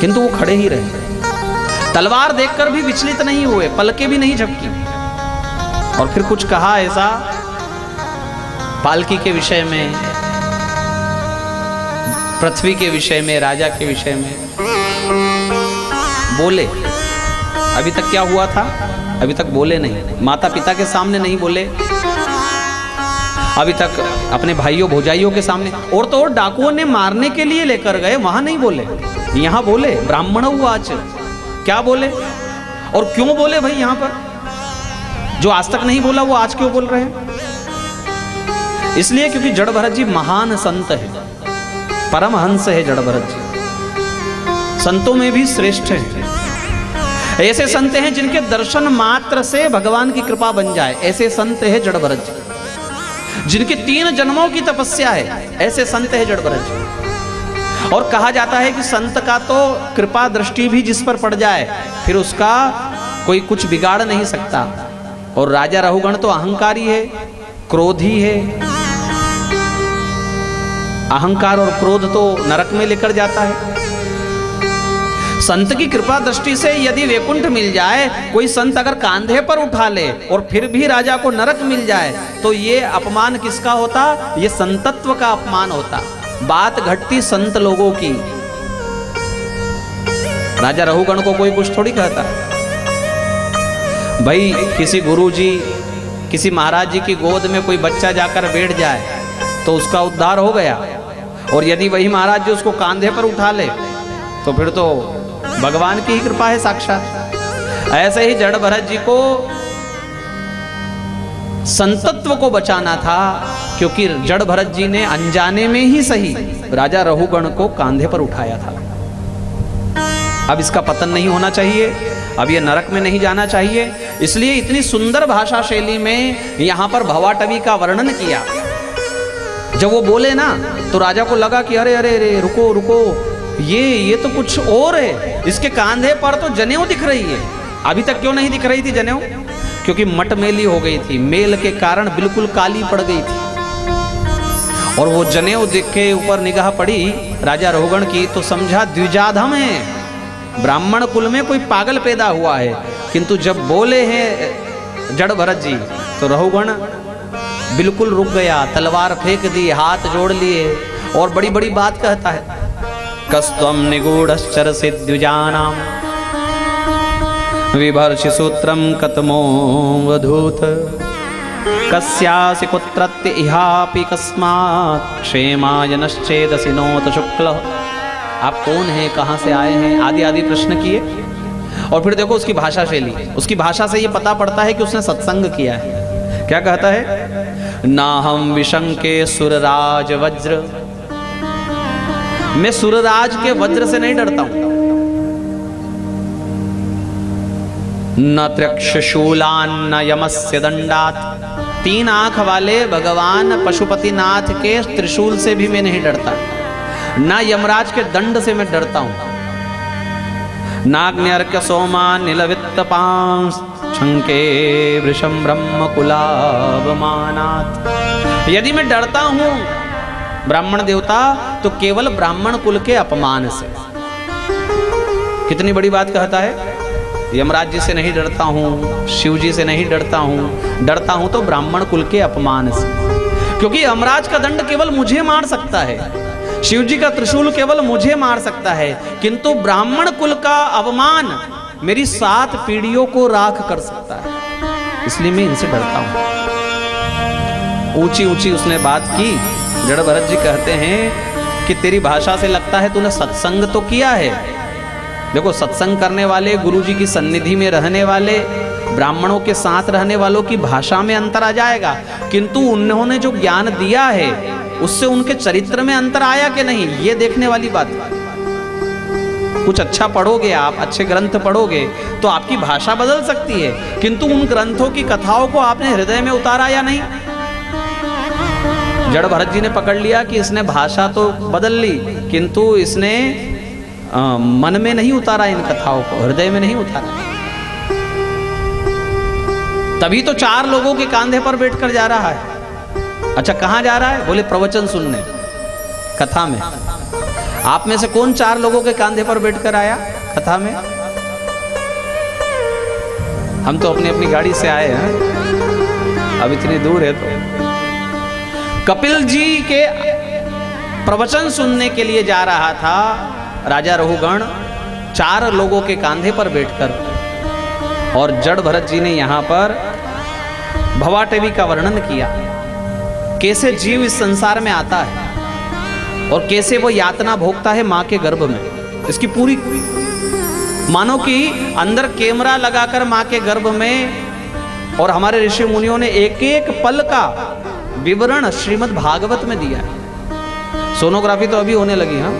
किंतु वो खड़े ही रहे। तलवार देखकर भी विचलित नहीं हुए, पलके भी नहीं झपकी। और फिर कुछ कहा ऐसा पालकी के विषय में, पृथ्वी के विषय में, राजा के विषय में बोले। अभी तक क्या हुआ था? अभी तक बोले नहीं, माता पिता के सामने नहीं बोले, अभी तक अपने भाइयों भौजाइयों के सामने, और तो और डाकुओं ने मारने के लिए लेकर गए, वहां नहीं बोले, यहां बोले। ब्राह्मण उवाच, क्या बोले और क्यों बोले भाई? यहां पर जो आज तक नहीं बोला वो आज क्यों बोल रहे हैं? इसलिए क्योंकि जड़ भरत जी महान संत है, परमहंस है जड़ भरत जी, संतों में भी श्रेष्ठ है। ऐसे संत हैं जिनके दर्शन मात्र से भगवान की कृपा बन जाए, ऐसे संत है जड़ भरत जी। जिनकी 3 जन्मों की तपस्या है, ऐसे संत है जड़ भरत जी। और कहा जाता है कि संत का तो कृपा दृष्टि भी जिस पर पड़ जाए, फिर उसका कोई कुछ बिगाड़ नहीं सकता। और राजा रहुगण तो अहंकारी है, क्रोधी है। अहंकार और क्रोध तो नरक में लेकर जाता है। संत की कृपा दृष्टि से यदि वैकुंठ मिल जाए, कोई संत अगर कांधे पर उठा ले और फिर भी राजा को नरक मिल जाए, तो ये अपमान किसका होता? ये संतत्व का अपमान होता। बात घटती संत लोगों की। राजा रहुगण को कोई कुछ थोड़ी कहता। भाई किसी गुरुजी, किसी महाराज जी की गोद में कोई बच्चा जाकर बैठ जाए तो उसका उद्धार हो गया, और यदि वही महाराज जी उसको कांधे पर उठा ले तो फिर तो भगवान की ही कृपा है साक्षात। ऐसे ही जड़ भरत जी को संतत्व को बचाना था, क्योंकि जड़ भरत जी ने अनजाने में ही सही राजा रहुगण को कांधे पर उठाया था। अब इसका पतन नहीं होना चाहिए, अब ये नरक में नहीं जाना चाहिए। इसलिए इतनी सुंदर भाषा शैली में यहां पर भवाटवी का वर्णन किया। जब वो बोले ना तो राजा को लगा कि अरे अरे अरे रुको रुको, ये तो कुछ और है। इसके कांधे पर तो जनेऊ दिख रही है, अभी तक क्यों नहीं दिख रही थी जनेऊ? क्योंकि मटमेली हो गई थी, मेल के कारण बिल्कुल काली पड़ गई थी। और वो जनेऊ देख के ऊपर निगाह पड़ी राजा रहुगण की, तो समझा द्विजाधम है, ब्राह्मण कुल में कोई पागल पैदा हुआ है। किंतु जब बोले हैं जड़ भरत जी। तो रहुगण बिल्कुल रुक गया, तलवार फेंक दी, हाथ जोड़ लिए और बड़ी बड़ी बात कहता है। कस्त्वं निगूढ़श्चर सिद्धिजानां विभर्षि सूत्रम कतमो वधूत कस्यासि कुत्रत्य इहापि कस्मात् क्षेमायनश्चेदसि नोत शुक्ल। आप कौन हैं, कहाँ से आए हैं, आदि आदि प्रश्न किए। और फिर देखो उसकी भाषा शैली, उसकी भाषा से ये पता पड़ता है कि उसने सत्संग किया है। क्या कहता है? नाहम विशंके सुरराज वज्र, मैं सुरराज के वज्र से नहीं डरता हूं। न त्र्यक्षशूलान न यमस्य दंडात, 3 आंख वाले भगवान पशुपतिनाथ के त्रिशूल से भी मैं नहीं डरता, न यमराज के दंड से मैं डरता हूं। नाग्न्यर्क्य सोमा नीलवित्तपांस शंके वृषम ब्रह्म कुलावमानात्। यदि मैं डरता हूं ब्राह्मण देवता तो केवल ब्राह्मण कुल के अपमान से। कितनी बड़ी बात कहता है। यमराज जी से नहीं डरता हूं, शिव जी से नहीं डरता हूं, डरता हूं तो ब्राह्मण कुल के अपमान से। क्योंकि यमराज का दंड केवल मुझे मार सकता है, शिव जी का त्रिशूल केवल मुझे मार सकता है, किंतु ब्राह्मण कुल का अवमान मेरी 7 पीढ़ियों को राख कर सकता है, इसलिए मैं इनसे डरता हूं। ऊंची ऊंची उसने बात की। जड़ भरत जी कहते हैं कि तेरी भाषा से लगता है तूने सत्संग तो किया है। देखो सत्संग करने वाले, गुरु जी की सन्निधि में रहने वाले, ब्राह्मणों के साथ रहने वालों की भाषा में अंतर आ जाएगा, किंतु उन्होंने जो ज्ञान दिया है उससे उनके चरित्र में अंतर आया कि नहीं, ये देखने वाली बात है। कुछ अच्छा पढ़ोगे आप, अच्छे ग्रंथ पढ़ोगे तो आपकी भाषा बदल सकती है, किंतु उन ग्रंथों की कथाओं को आपने हृदय में उतारा या नहीं। जड़ भरत जी ने पकड़ लिया कि इसने भाषा तो बदल ली, किंतु इसने मन में नहीं उतारा, इन कथाओं को हृदय में नहीं उतारा। तभी तो 4 लोगों के कांधे पर बैठकर जा रहा है। अच्छा कहां जा रहा है? बोले प्रवचन सुनने, कथा में। आप में से कौन 4 लोगों के कांधे पर बैठकर आया कथा में? हम तो अपनी अपनी गाड़ी से आए हैं, अब इतनी दूर है तो। कपिल जी के प्रवचन सुनने के लिए जा रहा था राजा रहुगण 4 लोगों के कांधे पर बैठकर। और जड़ भरत जी ने यहां पर भवाटवी का वर्णन किया, कैसे जीव इस संसार में आता है और कैसे वो यातना भोगता है मां के गर्भ में। इसकी पूरी मानो कि अंदर कैमरा लगाकर मां के गर्भ में, और हमारे ऋषि मुनियों ने एक एक पल का विवरण श्रीमद् भागवत में दिया है। सोनोग्राफी तो अभी होने लगी, हाँ,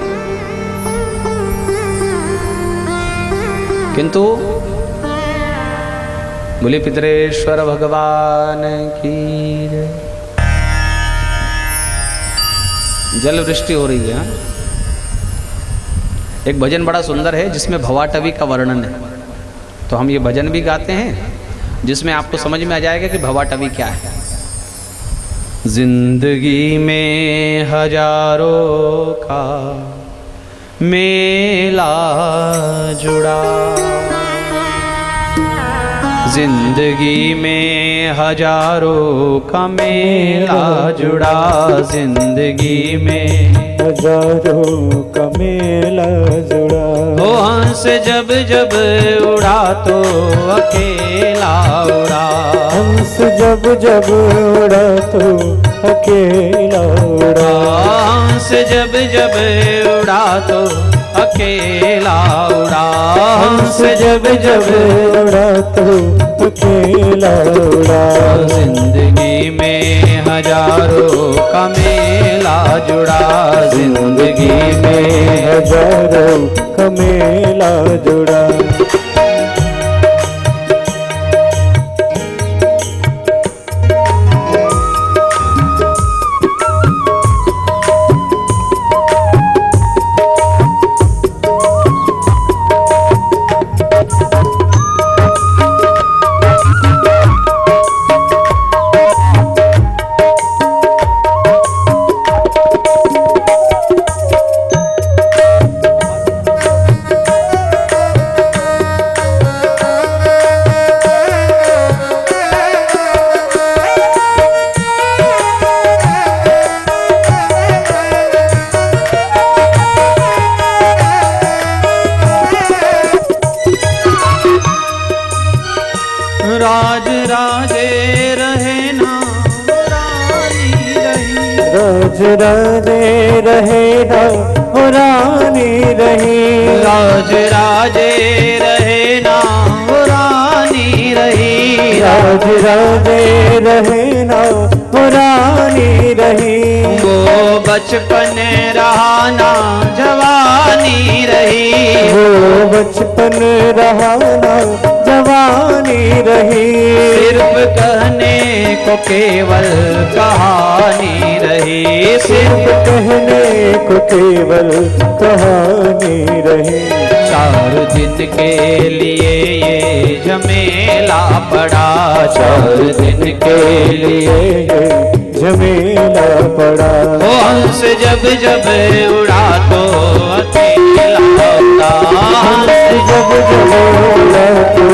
किंतु बोले पितरेश्वर भगवान की जल वृष्टि हो रही है। एक भजन बड़ा सुंदर है जिसमें भवाटवी का वर्णन है, तो हम ये भजन भी गाते हैं जिसमें आपको समझ में आ जाएगा कि भवाटवी क्या है। जिंदगी में हजारों का मेला जुड़ा, जिंदगी में हजारों का मेला जुड़ा, जिंदगी में हजारों का मेला जुड़ा। ओ हंस जब जब उड़ा तो अकेला उड़ा, हंस जब जब उड़ा तो अकेला उड़ा। हंस जब जब उड़ा तो अकेला उड़ा, हंस जब जब उड़ा तो अकेला उड़ा। जिंदगी में हजारों का मेला जुड़ा, जिंदगी में हजारों का मेला जुड़ा। राज राजे रहे ना रानी रही। राज राजे रहे ना रानी रही। राज राजे रहे ना रानी रही। राज राजे रहे ना रानी रही। वो बचपन रहा ना जवानी रही। वो बचपन रहा ना जवानी रही। सिर्फ कहने को केवल कहानी रही। सिर्फ कहने को केवल कहानी रही। 4 दिन के लिए ये झमेला पड़ा। 4 दिन के लिए झमेला पड़ा। वो हंस जब जब उड़ा तो अकेला होता। हंस जब जब उड़ा तो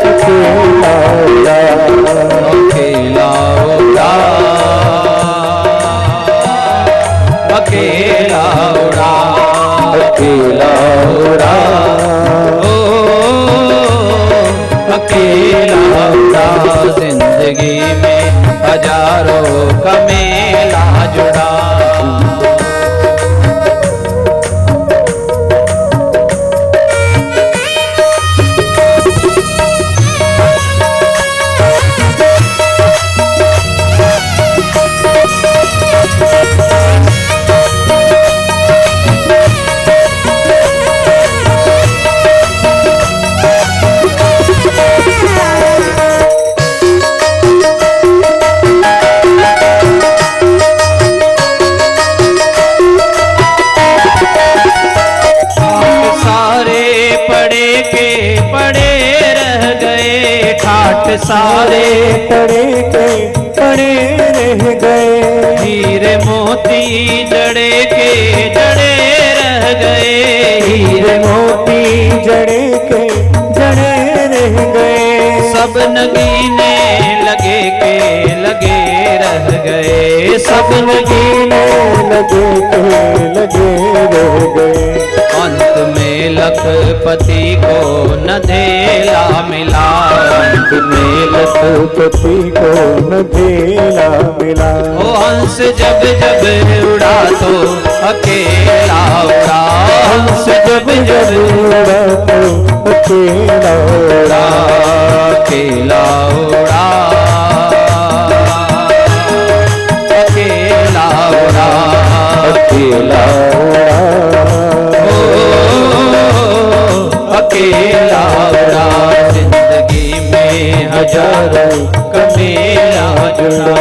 अकेला उड़ा। अकेला उड़ा। अकेला उड़ा। अकेला उड़ा। अकेला उड़ा। जिंदगी में हजारों का मेला जुड़ा। सारे पड़े के पड़े रह गए। हीरे मोती जड़े के जड़े रह गए। हीरे मोती जड़े के जड़े रह गए। सब नगीने लगे के लगे रह गए। सब नगीने लगे के लगे रह गए। अंत में लखपति को न धेला मिला। अंत में लखपति को न धेला मिला। ओ हंस जब जब उड़ा तो अकेला उड़ा। हंस जब जब उड़ा तो अकेला उड़ा। अकेला उड़ा। अकेला उड़ा। अकेला उड़ा। अकेला उड़ा। जिंदगी में हजारों का मेला जुड़ा।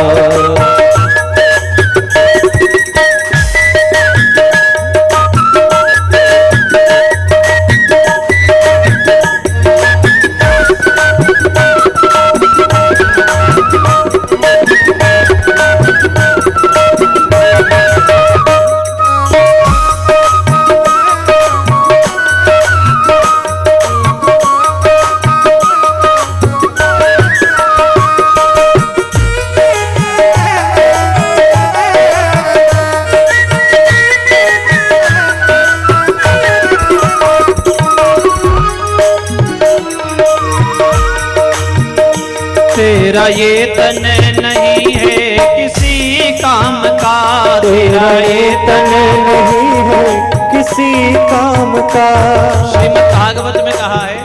तेरा ये तन नहीं है किसी काम का। तेरा ये तन नहीं है किसी काम का। श्रीमद् भागवत में कहा है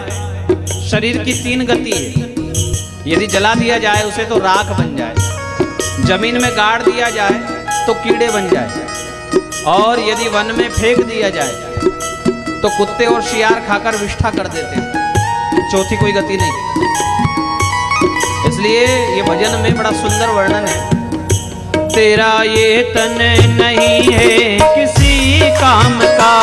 शरीर की 3 गति है। यदि जला दिया जाए उसे तो राख बन जाए। जमीन में गाड़ दिया जाए तो कीड़े बन जाए। और यदि वन में फेंक दिया जाए तो कुत्ते और शियार खाकर विष्ठा कर देते हैं। चौथी कोई गति नहीं। इसलिए ये भजन में बड़ा सुंदर वर्णन है। तेरा ये तन नहीं है किसी काम का।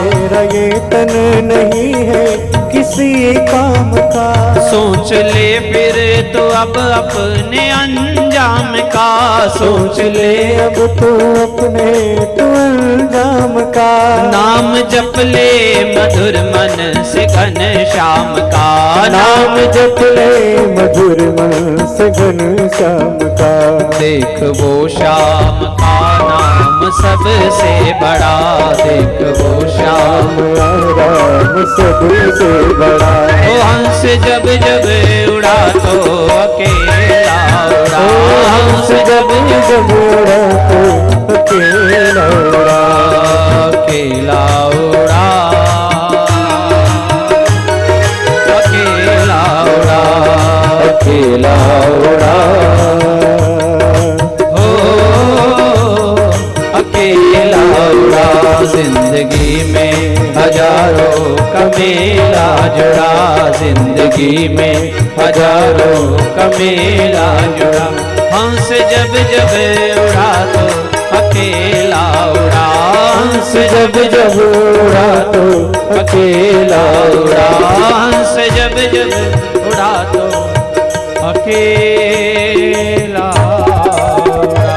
तेरा ये तन नहीं है किसी काम का। सोच ले फिर तो अब अपने अंजाम का। सोच ले अब तो अपने तो अंजाम का। नाम जप ले मधुर मन से घनश्याम का। नाम जप ले मधुर मन से घनश्याम का। देख वो श्याम का नाम सबसे बड़ा, देख वो श्याम राम सबसे बड़ा। ओ हंस जब जब उड़ा तो अकेला उड़ा, हंस जब जब उड़ा तो अकेला उड़ा, अकेला उड़ा, अकेला उड़ा, अकेला उड़ा। हो अकेला उड़ा, जिंदगी में हजारों का मेला जुड़ा, जिंदगी में हजारों का मेला जुड़ा। हंस जब जब उड़ा तो अकेला उड़ा, हंस जब जब उड़ा तो अकेला उड़ा, हंस जब जब उड़ा तो अकेला उड़ा।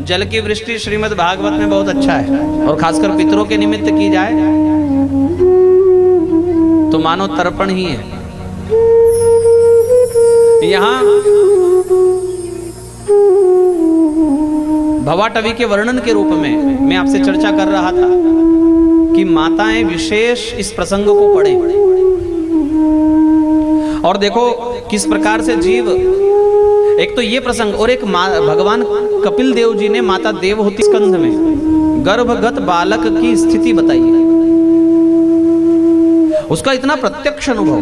जल की वृष्टि श्रीमद् भागवत में बहुत अच्छा है, और खासकर पितरों के निमित्त की जाए तो मानो तर्पण ही है। यहां भवाटवी के वर्णन के रूप में मैं आपसे चर्चा कर रहा था कि माताएं विशेष इस प्रसंग को पढ़ें, और देखो किस प्रकार से जीव, एक तो ये प्रसंग, और एक भगवान कपिल देव जी ने माता देवहूति स्कंध में गर्भगत बालक की स्थिति बताई है, उसका इतना प्रत्यक्ष अनुभव,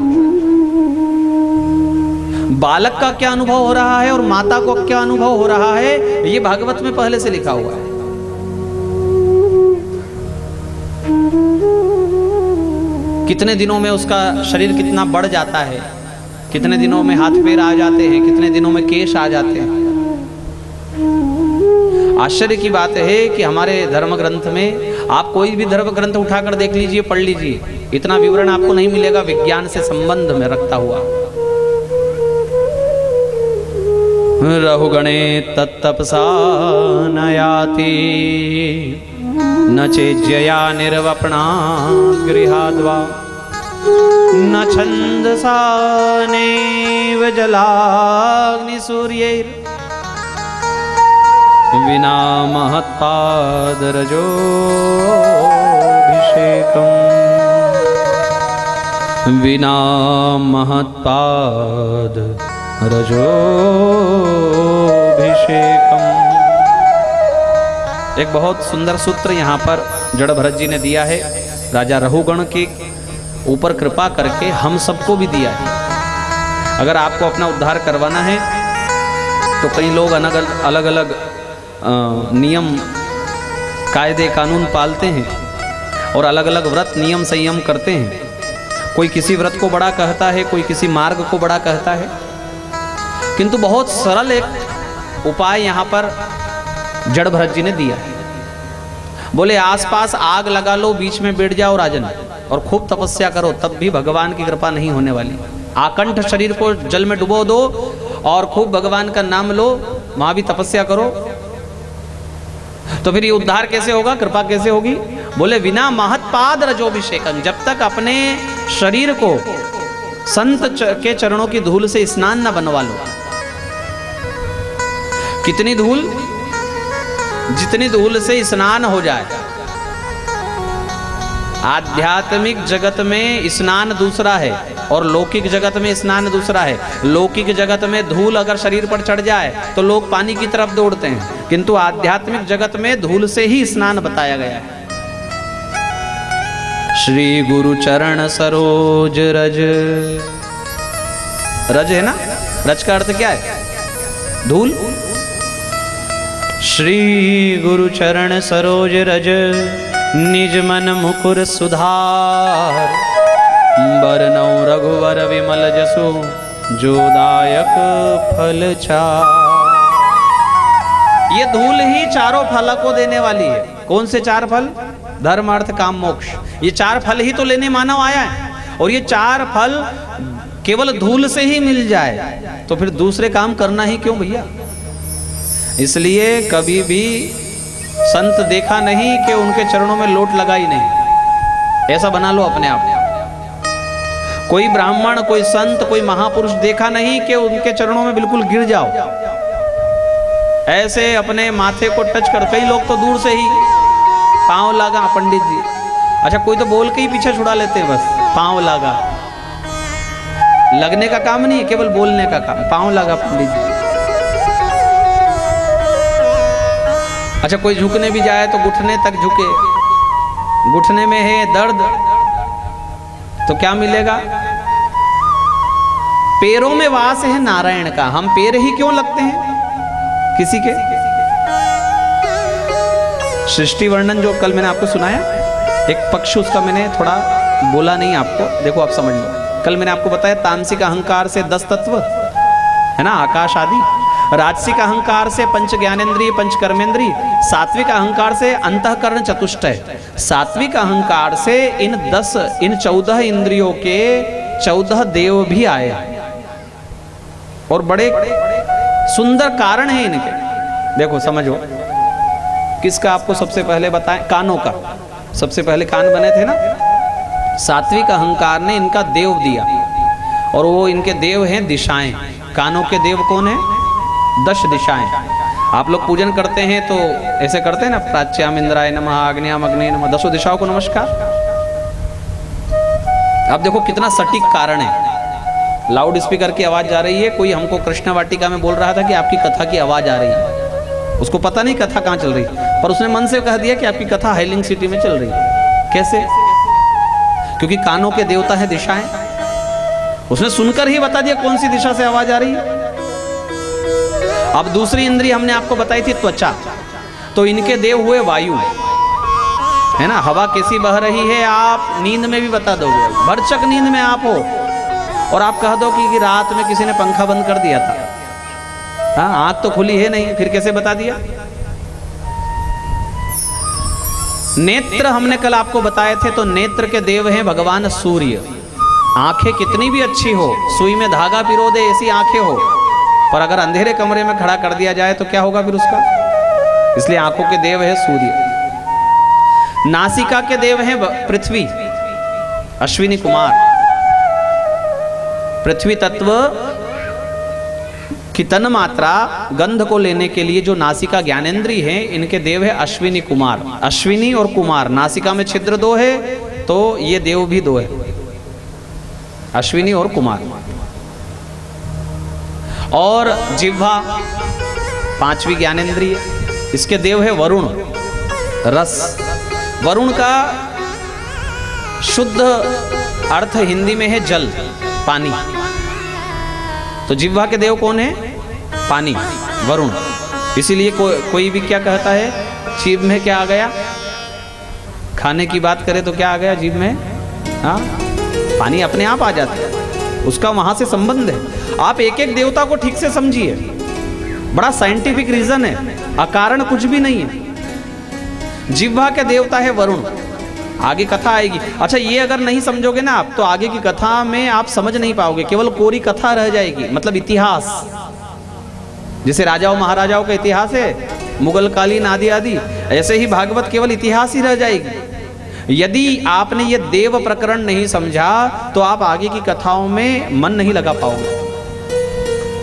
बालक का क्या अनुभव हो रहा है और माता को क्या अनुभव हो रहा है, ये भागवत में पहले से लिखा हुआ है। कितने दिनों में उसका शरीर कितना बढ़ जाता है, कितने दिनों में हाथ पैर आ जाते हैं, कितने दिनों में केश आ जाते हैं। आश्चर्य की बात है कि हमारे धर्म ग्रंथ में, आप कोई भी धर्म ग्रंथ उठाकर देख लीजिए, पढ़ लीजिए, इतना विवरण आपको नहीं मिलेगा विज्ञान से संबंध में रखता हुआ। रहुगणे तत्तपसा न याति, न चेज्यया निर्वपणा गृहाद्वा, न छंदसा नैव जलाग्निसूर्यैर्, विना महत्पादरजोभिषेकम्, विना महत्पादरजोभिषेकम्। एक बहुत सुंदर सूत्र यहाँ पर जड़ भरत जी ने दिया है, राजा रहुगण के ऊपर कृपा करके हम सबको भी दिया है। अगर आपको अपना उद्धार करवाना है तो कई लोग अलग अलग नियम कायदे कानून पालते हैं और अलग अलग व्रत नियम संयम करते हैं। कोई किसी व्रत को बड़ा कहता है, कोई किसी मार्ग को बड़ा कहता है, किंतु बहुत सरल एक उपाय यहाँ पर जड़ भरत जी ने दिया है। बोले आसपास आग लगा लो, बीच में बैठ जाओ राजन, और खूब तपस्या करो, तब भी भगवान की कृपा नहीं होने वाली। आकंठ शरीर को जल में डुबो दो और खूब भगवान का नाम लो, वहां भी तपस्या करो, तो फिर ये उद्धार कैसे होगा, कृपा कैसे होगी? बोले विना महत्पाद रजोभिषेकम, जब तक अपने शरीर को संत के चरणों की धूल से स्नान न बनवा लो। कितनी धूल? जितनी धूल से स्नान हो जाए। आध्यात्मिक जगत में स्नान दूसरा है और लौकिक जगत में स्नान दूसरा है। लौकिक जगत में धूल अगर शरीर पर चढ़ जाए तो लोग पानी की तरफ दौड़ते हैं, किंतु आध्यात्मिक जगत में धूल से ही स्नान बताया गया है। श्री गुरु चरण सरोज रज, रज है ना, रज का अर्थ क्या है? धूल। श्री गुरु चरण सरोज रज, निज मन मुकुर सुधार, बरनौ रघुवर विमल जसु, जो दायक फल चार। ये धूल ही चारों फल को देने वाली है। कौन से चार फल? धर्म अर्थ काम मोक्ष। ये चार फल ही तो लेने मानव आया है, और ये चार फल केवल धूल से ही मिल जाए तो फिर दूसरे काम करना ही क्यों भैया? इसलिए कभी भी संत देखा नहीं कि उनके चरणों में लोट लगाई नहीं, ऐसा बना लो अपने आप। कोई ब्राह्मण, कोई संत, कोई महापुरुष देखा नहीं कि उनके चरणों में बिल्कुल गिर जाओ। ऐसे अपने माथे को टच कर, कई लोग तो दूर से ही पांव लगा पंडित जी, अच्छा कोई तो बोल के ही पीछे छुड़ा लेते हैं, बस पांव लगा, लगने का काम नहीं है, केवल बोलने का काम, पांव लगा पंडित जी। अच्छा कोई झुकने भी जाए तो घुटने तक झुके, घुटने में है दर्द तो क्या मिलेगा? पैरों में वास है नारायण का, हम पैर ही क्यों लगते हैं किसी के? सृष्टि वर्णन जो कल मैंने आपको सुनाया, एक पक्ष उसका मैंने थोड़ा बोला नहीं आपको, देखो आप समझ लो। कल मैंने आपको बताया तामसिक अहंकार से 10 तत्व है ना, आकाश आदि, राजसिक अहंकार से पंच ज्ञानेन्द्रिय पंच कर्मेंद्रिय, सात्विक अहंकार से अंतःकरण चतुष्टय, सात्विक अहंकार से इन 14 इंद्रियों के 14 देव भी आए, और बड़े सुंदर कारण है इनके। देखो समझो, किसका आपको सबसे पहले बताएं? कानों का। सबसे पहले कान बने थे ना, सात्विक अहंकार ने इनका देव दिया, और वो इनके देव हैं दिशाएं। कानों के देव कौन है? 10 दिशाएं। आप लोग पूजन करते हैं तो ऐसे करते हैं ना, प्राच्याम इंद्राय नमः, आग्नेयाम अग्ने नमः, 10 दिशाओं को नमस्कार। अब देखो कितना सटीक कारण है। लाउड स्पीकर की आवाज जा रही है, कोई हमको कृष्ण वाटिका में बोल रहा था कि आपकी कथा की आवाज आ रही है, उसको पता नहीं कथा कहाँ चल रही, पर उसने मन से कह दिया कि आपकी कथा हाइलिंग सिटी में चल रही है। कैसे? क्योंकि कानों के देवता है दिशाएं, उसने सुनकर ही बता दिया कौन सी दिशा से आवाज आ रही है। अब दूसरी इंद्रिय हमने आपको बताई थी त्वचा, तो इनके देव हुए वायु, है ना। हवा कैसी बह रही है आप नींद में भी बता दोगे, भरचक नींद में आप हो और आप कह दो कि रात में किसी ने पंखा बंद कर दिया था, हाँ आंख तो खुली है नहीं, फिर कैसे बता दिया? नेत्र हमने कल आपको बताए थे, तो नेत्र के देव हैं भगवान सूर्य। आंखें कितनी भी अच्छी हो, सुई में धागा पिरो दे ऐसी आंखें हो, पर अगर अंधेरे कमरे में खड़ा कर दिया जाए तो क्या होगा फिर उसका? इसलिए आंखों के देव है सूर्य। नासिका के देव हैं पृथ्वी, अश्विनी कुमार। पृथ्वी तत्व की तन मात्रा गंध को लेने के लिए जो नासिका ज्ञानेंद्रिय है, इनके देव है अश्विनी कुमार। अश्विनी और कुमार, नासिका में छिद्र 2 है तो ये देव भी 2 है, अश्विनी और कुमार। और जिह्वा 5वीं ज्ञानेंद्रिय, इसके देव है वरुण, रस। वरुण का शुद्ध अर्थ हिंदी में है जल, पानी। तो जिह्वा के देव कौन है? पानी, वरुण। इसीलिए कोई भी क्या कहता है, जीभ में क्या आ गया? खाने की बात करें तो क्या आ गया जीभ में? हाँ, पानी अपने आप आ जाता है, उसका वहां से संबंध है। आप एक एक देवता को ठीक से समझिए, बड़ा साइंटिफिक रीजन है, अकारण कुछ भी नहीं है। जिह्वा के देवता है वरुण, आगे कथा आएगी। अच्छा ये अगर नहीं समझोगे ना आप, तो आगे की कथा में आप समझ नहीं पाओगे, केवल कोरी कथा रह जाएगी, मतलब इतिहास। जैसे राजाओं महाराजाओं का इतिहास है, मुगल कालीन आदि आदि, ऐसे ही भागवत केवल इतिहास ही रह जाएगी। यदि आपने ये देव प्रकरण नहीं समझा तो आप आगे की कथाओं में मन नहीं लगा पाओगे।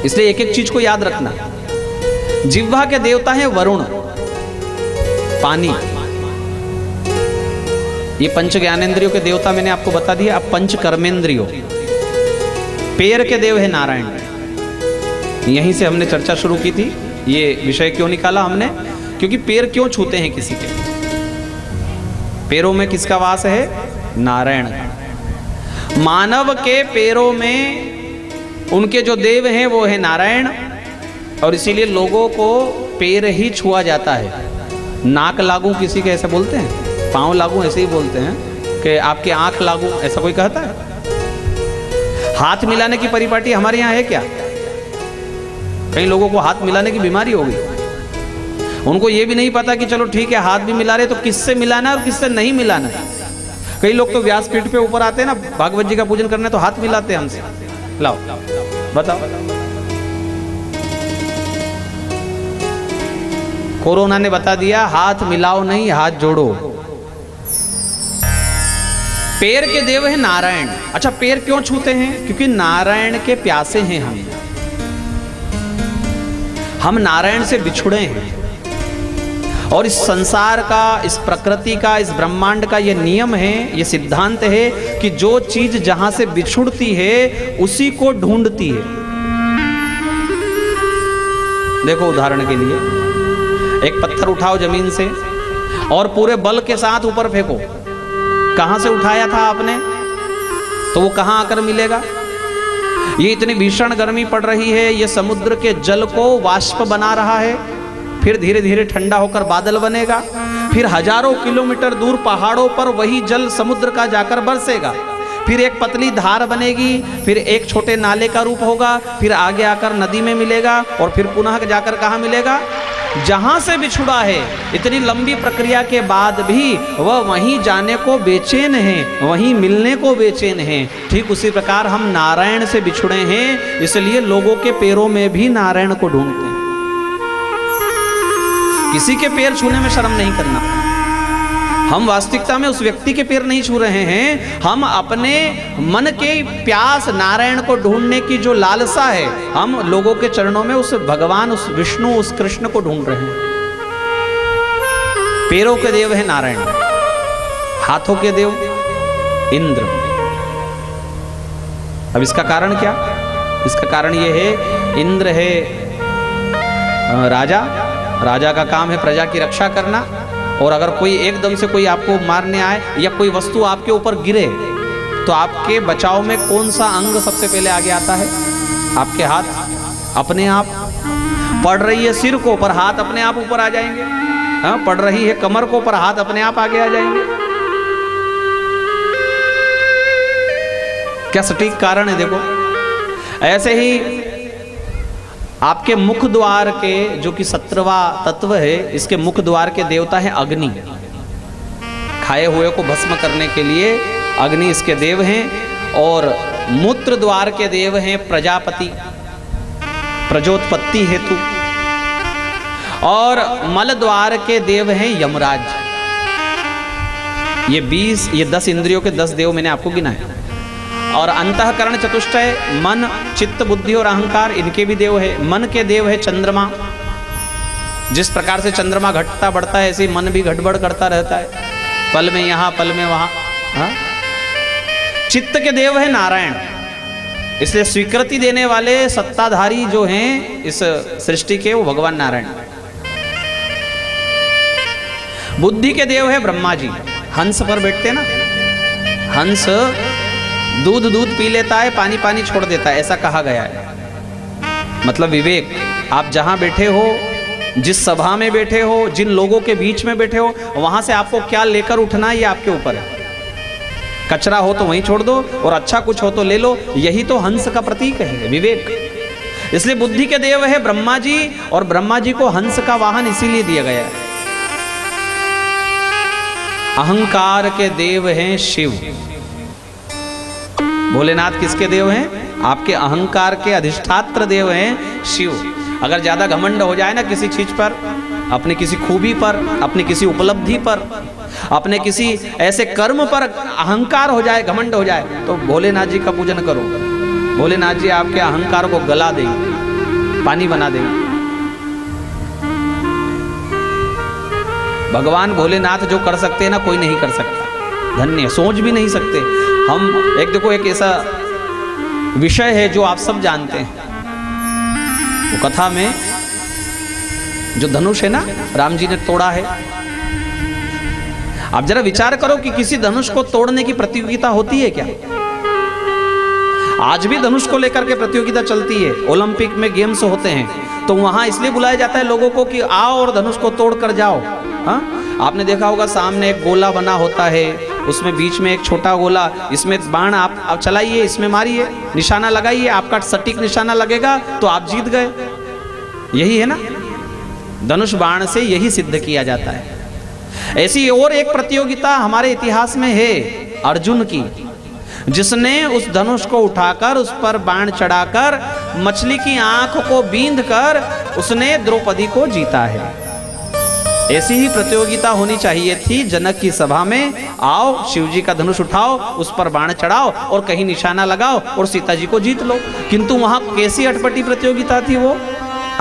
इसलिए एक एक चीज को याद रखना। जिह्वा के देवता है वरुण, पानी। ये पंच ज्ञानेंद्रियों के देवता मैंने आपको बता दिया। अब पंच कर्मेंद्रियों, पैर के देव है नारायण। यहीं से हमने चर्चा शुरू की थी। ये विषय क्यों निकाला हमने? क्योंकि पैर क्यों छूते हैं किसी के? पैरों में किसका वास है? नारायण का। मानव के पैरों में उनके जो देव हैं वो है नारायण, और इसीलिए लोगों को पैर ही छुआ जाता है। नाक लागू किसी के ऐसे बोलते हैं, पांव लागू ऐसे ही बोलते हैं कि आपके आंख लागू, ऐसा कोई कहता है? हाथ मिलाने की परिपाटी हमारे यहाँ है क्या? कई लोगों को हाथ मिलाने की बीमारी हो गई, उनको ये भी नहीं पता कि चलो ठीक है हाथ भी मिला रहे तो किससे मिलाना है और किससे नहीं मिलाना है। कई लोग तो व्यासपीठ पे ऊपर आते हैं ना, भागवत जी का पूजन करने, तो हाथ मिलाते हैं हमसे। लाओ बताओ, कोरोना ने बता दिया हाथ मिलाओ नहीं, हाथ जोड़ो। पैर के देव है नारायण। अच्छा पैर क्यों छूते हैं? क्योंकि नारायण के प्यासे हैं हम। हम नारायण से बिछुड़े हैं। और इस संसार का, इस प्रकृति का, इस ब्रह्मांड का ये नियम है, ये सिद्धांत है कि जो चीज जहां से बिछुड़ती है उसी को ढूंढती है। देखो उदाहरण के लिए, एक पत्थर उठाओ जमीन से और पूरे बल के साथ ऊपर फेंको, कहां से उठाया था आपने, तो वो कहां आकर मिलेगा। ये इतनी भीषण गर्मी पड़ रही है, ये समुद्र के जल को वाष्प बना रहा है, फिर धीरे धीरे ठंडा होकर बादल बनेगा, फिर हजारों किलोमीटर दूर पहाड़ों पर वही जल समुद्र का जाकर बरसेगा, फिर एक पतली धार बनेगी, फिर एक छोटे नाले का रूप होगा, फिर आगे आकर नदी में मिलेगा और फिर पुनः जाकर कहाँ मिलेगा, जहां से बिछुड़ा है। इतनी लंबी प्रक्रिया के बाद भी वह वहीं जाने को बेचैन है, वहीं मिलने को बेचैन है। ठीक उसी प्रकार हम नारायण से बिछुड़े हैं, इसलिए लोगों के पैरों में भी नारायण को ढूंढते हैं। किसी के पैर छूने में शर्म नहीं करना। हम वास्तविकता में उस व्यक्ति के पैर नहीं छू रहे हैं, हम अपने मन के प्यास नारायण को ढूंढने की जो लालसा है, हम लोगों के चरणों में उस भगवान, उस विष्णु, उस कृष्ण को ढूंढ रहे हैं। पैरों के देव है नारायण, हाथों के देव इंद्र। अब इसका कारण क्या? इसका कारण यह है, इंद्र है राजा, राजा का काम है प्रजा की रक्षा करना, और अगर कोई एकदम से कोई आपको मारने आए या कोई वस्तु आपके ऊपर गिरे तो आपके बचाव में कौन सा अंग सबसे पहले आगे आता है? आपके हाथ अपने आप। पड़ रही है सिर को, पर हाथ अपने आप ऊपर आ जाएंगे। हाँ, पड़ रही है कमर को, पर हाथ अपने आप आगे आ जाएंगे। क्या सटीक कारण है। देखो ऐसे ही आपके मुख द्वार के, जो कि 17वां तत्व है, इसके मुख द्वार के देवता है अग्नि। खाए हुए को भस्म करने के लिए अग्नि इसके देव हैं। और मूत्र द्वार के देव हैं प्रजापति, प्रजोत्पत्ति हेतु। और मल द्वार के देव हैं यमराज। ये 10 इंद्रियों के 10 देव मैंने आपको गिनाए। और अंतःकरण चतुष्टय, मन, चित्त, बुद्धि और अहंकार, इनके भी देव है। मन के देव है चंद्रमा। जिस प्रकार से चंद्रमा घटता बढ़ता है, ऐसे मन भी घटबढ़ करता रहता है, पल में यहाँ पल में वहाँ। हाँ? चित्त के देव है नारायण, इसलिए स्वीकृति देने वाले सत्ताधारी जो हैं इस सृष्टि के, वो भगवान नारायण। बुद्धि के देव है ब्रह्मा जी। हंस पर बैठते ना, हंस दूध पी लेता है, पानी छोड़ देता है, ऐसा कहा गया है। मतलब विवेक। आप जहां बैठे हो, जिस सभा में बैठे हो, जिन लोगों के बीच में बैठे हो, वहां से आपको क्या लेकर उठना है ये आपके ऊपर है। कचरा हो तो वहीं छोड़ दो, और अच्छा कुछ हो तो ले लो। यही तो हंस का प्रतीक है, विवेक। इसलिए बुद्धि के देव है ब्रह्मा जी, और ब्रह्मा जी को हंस का वाहन इसीलिए दिया गया है। अहंकार के देव हैं शिव। भोलेनाथ किसके देव हैं? आपके अहंकार के अधिष्ठात्र देव हैं शिव। अगर ज्यादा घमंड हो जाए ना किसी चीज पर, अपने किसी खूबी पर, अपनी किसी उपलब्धि पर, अपने किसी ऐसे कर्म पर अहंकार हो जाए, घमंड हो जाए, तो भोलेनाथ जी का पूजन करो। भोलेनाथ जी आपके अहंकार को गला देंगे, पानी बना देंगे। भगवान भोलेनाथ जो कर सकते हैं ना, कोई नहीं कर सकता। धन्य, सोच भी नहीं सकते हम। देखो एक ऐसा विषय है जो आप सब जानते हैं। वो कथा में जो धनुष है ना, राम जी ने तोड़ा है। आप जरा विचार करो कि किसी धनुष को तोड़ने की प्रतियोगिता होती है क्या? आज भी धनुष को लेकर के प्रतियोगिता चलती है। ओलंपिक में गेम्स होते हैं, तो वहां इसलिए बुलाया जाता है लोगों को कि आओ और धनुष को तोड़ कर जाओ। हाँ, आपने देखा होगा सामने एक गोला बना होता है, उसमें बीच में एक छोटा गोला, इसमें बाण आप चलाइए, इसमें मारिए, निशाना लगाइए, आपका सटीक निशाना लगेगा तो आप जीत गए। यही है ना, धनुष बाण से यही सिद्ध किया जाता है। ऐसी और एक प्रतियोगिता हमारे इतिहास में है अर्जुन की, जिसने उस धनुष को उठाकर उस पर बाण चढ़ाकर मछली की आंख को बींध कर उसने द्रौपदी को जीता है। ऐसी ही प्रतियोगिता होनी चाहिए थी जनक की सभा में। आओ, शिवजी का धनुष उठाओ, उस पर बाण चढ़ाओ और कहीं निशाना लगाओ और सीता जी को जीत लो। किंतु वहां कैसी अटपटी प्रतियोगिता थी वो?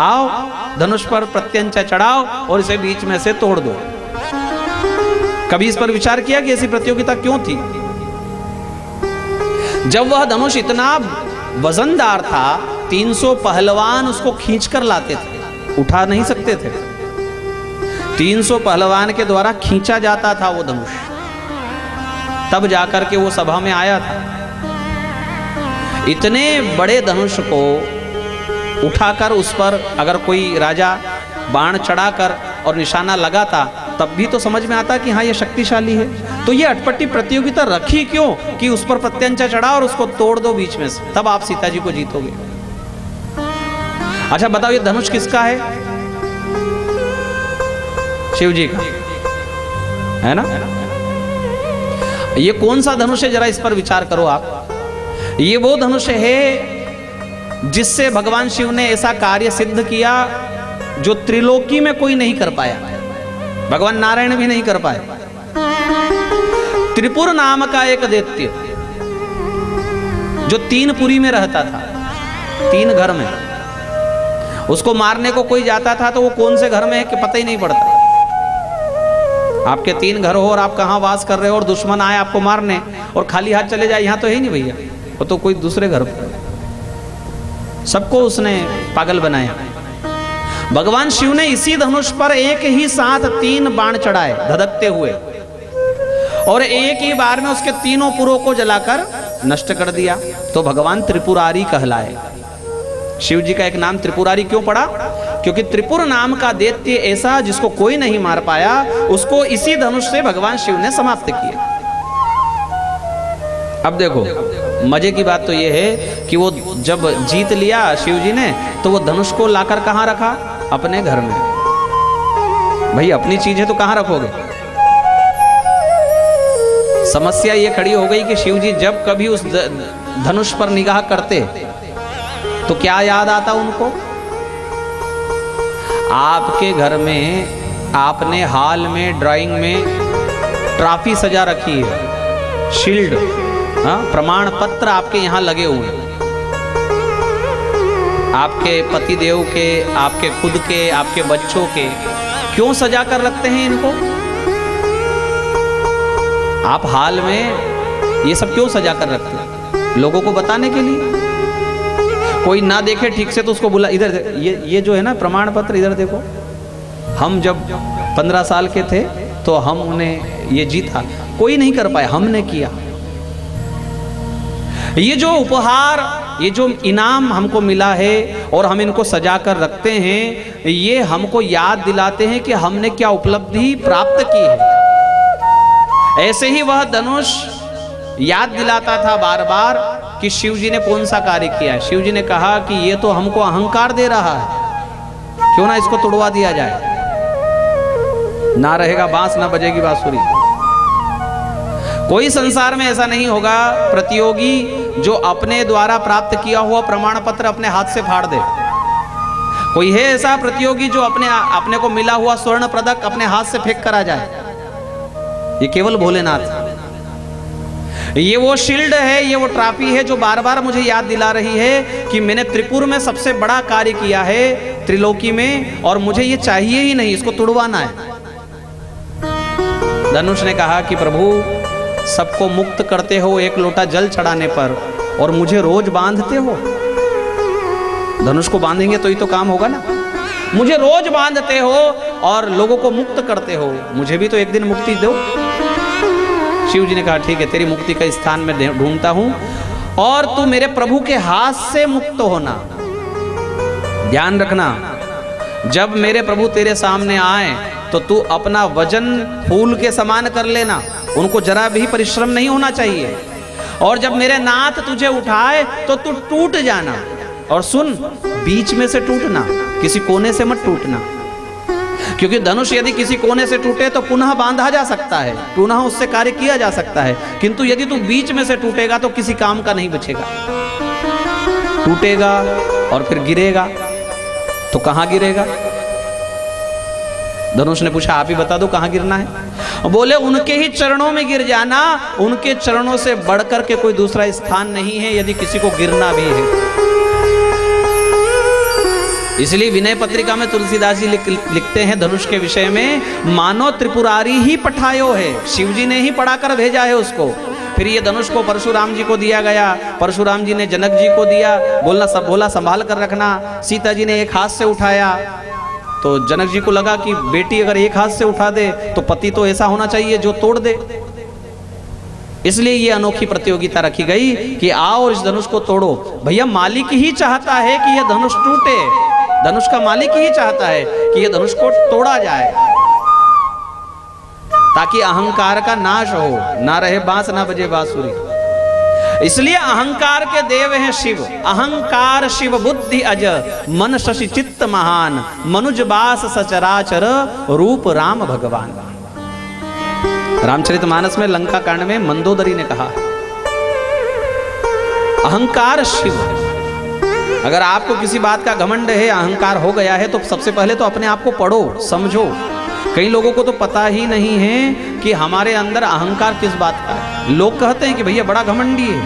आओ धनुष पर प्रत्यंचा चढ़ाओ और इसे बीच में से तोड़ दो। कभी इस पर विचार किया कि ऐसी प्रतियोगिता क्यों थी? जब वह धनुष इतना वजनदार था, 300 पहलवान उसको खींचकर लाते थे, उठा नहीं सकते थे। 300 पहलवान के द्वारा खींचा जाता था वो धनुष, तब जाकर के वो सभा में आया था। इतने बड़े धनुष को उठाकर उस पर अगर कोई राजा बाण चढ़ाकर और निशाना लगाता, तब भी तो समझ में आता कि हाँ ये शक्तिशाली है। तो ये अटपटी प्रतियोगिता रखी क्यों कि उस पर प्रत्यंचा चढ़ा और उसको तोड़ दो बीच में से, तब आप सीता जी को जीतोगे। अच्छा बताओ, ये धनुष किसका है? शिव जी का है ना? ये कौन सा धनुष है, जरा इस पर विचार करो आप। ये वो धनुष है जिससे भगवान शिव ने ऐसा कार्य सिद्ध किया जो त्रिलोकी में कोई नहीं कर पाया, भगवान नारायण भी नहीं कर पाए। त्रिपुर नाम का एक दैत्य जो 3 पुरी में रहता था, 3 घर में, उसको मारने को कोई जाता था तो वो कौन से घर में है कि पता ही नहीं पड़ता। आपके 3 घर हो और आप कहां वास कर रहे हो और दुश्मन आए आपको मारने और खाली हाथ चले जाए, यहां तो है ही नहीं भैया, वो तो कोई दूसरे घर पर। सबको उसने पागल बनाया। भगवान शिव ने इसी धनुष पर एक ही साथ 3 बाण चढ़ाए धधकते हुए, और एक ही बार में उसके 3 पुरों को जलाकर नष्ट कर दिया। तो भगवान त्रिपुरारी कहलाए। शिव जी का एक नाम त्रिपुरारी क्यों पड़ा? क्योंकि त्रिपुर नाम का दैत्य ऐसा जिसको कोई नहीं मार पाया, उसको इसी धनुष से भगवान शिव ने समाप्त किया। अब देखो मजे की बात तो यह है कि वो जब जीत लिया शिव जी ने, तो वो धनुष को लाकर कहां रखा? अपने घर में। भाई अपनी चीज है तो कहां रखोगे? समस्या ये खड़ी हो गई कि शिव जी जब कभी उस धनुष पर निगाह करते तो क्या याद आता उनको? आपके घर में आपने हाल में ड्राइंग में ट्रॉफी सजा रखी है, शील्ड, प्रमाण पत्र आपके यहां लगे हुए हैं, आपके पति देव के, आपके खुद के, आपके बच्चों के। क्यों सजा कर रखते हैं इनको? आप हाल में ये सब क्यों सजा कर रखते हैं? लोगों को बताने के लिए। कोई ना देखे ठीक से तो उसको बुला, इधर ये जो है ना प्रमाण पत्र, इधर देखो। हम जब 15 साल के थे तो हम उन्हें ये जीता, कोई नहीं कर पाया, हमने किया। ये जो उपहार, ये जो इनाम हमको मिला है और हम इनको सजा कर रखते हैं, ये हमको याद दिलाते हैं कि हमने क्या उपलब्धि प्राप्त की है। ऐसे ही वह धनुष याद दिलाता था बार बार कि शिव जी ने कौन सा कार्य किया है। शिव जी ने कहा कि ये तो हमको अहंकार दे रहा है, क्यों ना इसको तोड़वा दिया जाए। ना रहेगा बांस ना बजेगी बांसुरी। कोई संसार में ऐसा नहीं होगा प्रतियोगी जो अपने द्वारा प्राप्त किया हुआ प्रमाण पत्र अपने हाथ से फाड़ दे। कोई है ऐसा प्रतियोगी जो अपने को मिला हुआ स्वर्ण पदक अपने हाथ से फेंक कर आ जाए? ये केवल भोलेनाथ। ये वो शील्ड है, ये वो ट्रॉफी है जो बार बार मुझे याद दिला रही है कि मैंने त्रिपुर में सबसे बड़ा कार्य किया है त्रिलोकी में, और मुझे ये चाहिए ही नहीं, इसको तुड़वाना है। धनुष ने कहा कि प्रभु सबको मुक्त करते हो एक लोटा जल चढ़ाने पर, और मुझे रोज बांधते हो। धनुष को बांधेंगे तो ही तो काम होगा ना। मुझे रोज बांधते हो और लोगों को मुक्त करते हो, मुझे भी तो एक दिन मुक्ति दो। शिव जी ने कहा ठीक है, तेरी मुक्ति का स्थान मैं ढूंढता हूं, और तू मेरे प्रभु के हाथ से मुक्त होना। ध्यान रखना, जब मेरे प्रभु तेरे सामने आए तो तू अपना वजन फूल के समान कर लेना, उनको जरा भी परिश्रम नहीं होना चाहिए। और जब मेरे नाथ तुझे उठाए तो तू टूट जाना, और सुन, बीच में से टूटना, किसी कोने से मत टूटना। क्योंकि धनुष यदि किसी कोने से टूटे तो पुनः बांधा जा सकता है, पुनः उससे कार्य किया जा सकता है, किंतु यदि तू बीच में से टूटेगा तो किसी काम का नहीं बचेगा। टूटेगा और फिर गिरेगा तो कहां गिरेगा? धनुष ने पूछा आप ही बता दो कहां गिरना है। बोले उनके ही चरणों में गिर जाना, उनके चरणों से बढ़कर के कोई दूसरा स्थान नहीं है यदि किसी को गिरना भी है। इसलिए विनय पत्रिका में तुलसीदास जी लिखते हैं धनुष के विषय में, मानो त्रिपुरारी ही पठायो है, शिव जी ने ही पढ़ाकर भेजा है उसको। फिर ये धनुष को परशुराम जी को दिया गया, परशुराम जी ने जनक जी को दिया, बोला संभाल कर रखना। सीता जी ने एक हाथ से उठाया, तो जनक जी को लगा कि बेटी अगर एक हाथ से उठा दे तो पति तो ऐसा होना चाहिए जो तोड़ दे। इसलिए ये अनोखी प्रतियोगिता रखी गई कि आओ और इस धनुष को तोड़ो। भैया मालिक ही चाहता है कि यह धनुष टूटे, धनुष का मालिक ही चाहता है कि यह धनुष को तोड़ा जाए, ताकि अहंकार का नाश हो, ना रहे बांस ना बजे बांसुरी। इसलिए अहंकार के देव हैं शिव। अहंकार शिव बुद्धि अज, मन शशि चित्त महान, मनुज बास सचराचर, रूप राम भगवान। रामचरितमानस में लंका कांड में मंदोदरी ने कहा अहंकार शिव। अगर आपको किसी बात का घमंड है, अहंकार हो गया है, तो सबसे पहले तो अपने आप को पढ़ो, समझो। कई लोगों को तो पता ही नहीं है कि हमारे अंदर अहंकार किस बात का है। लोग कहते हैं कि भैया बड़ा घमंडी है,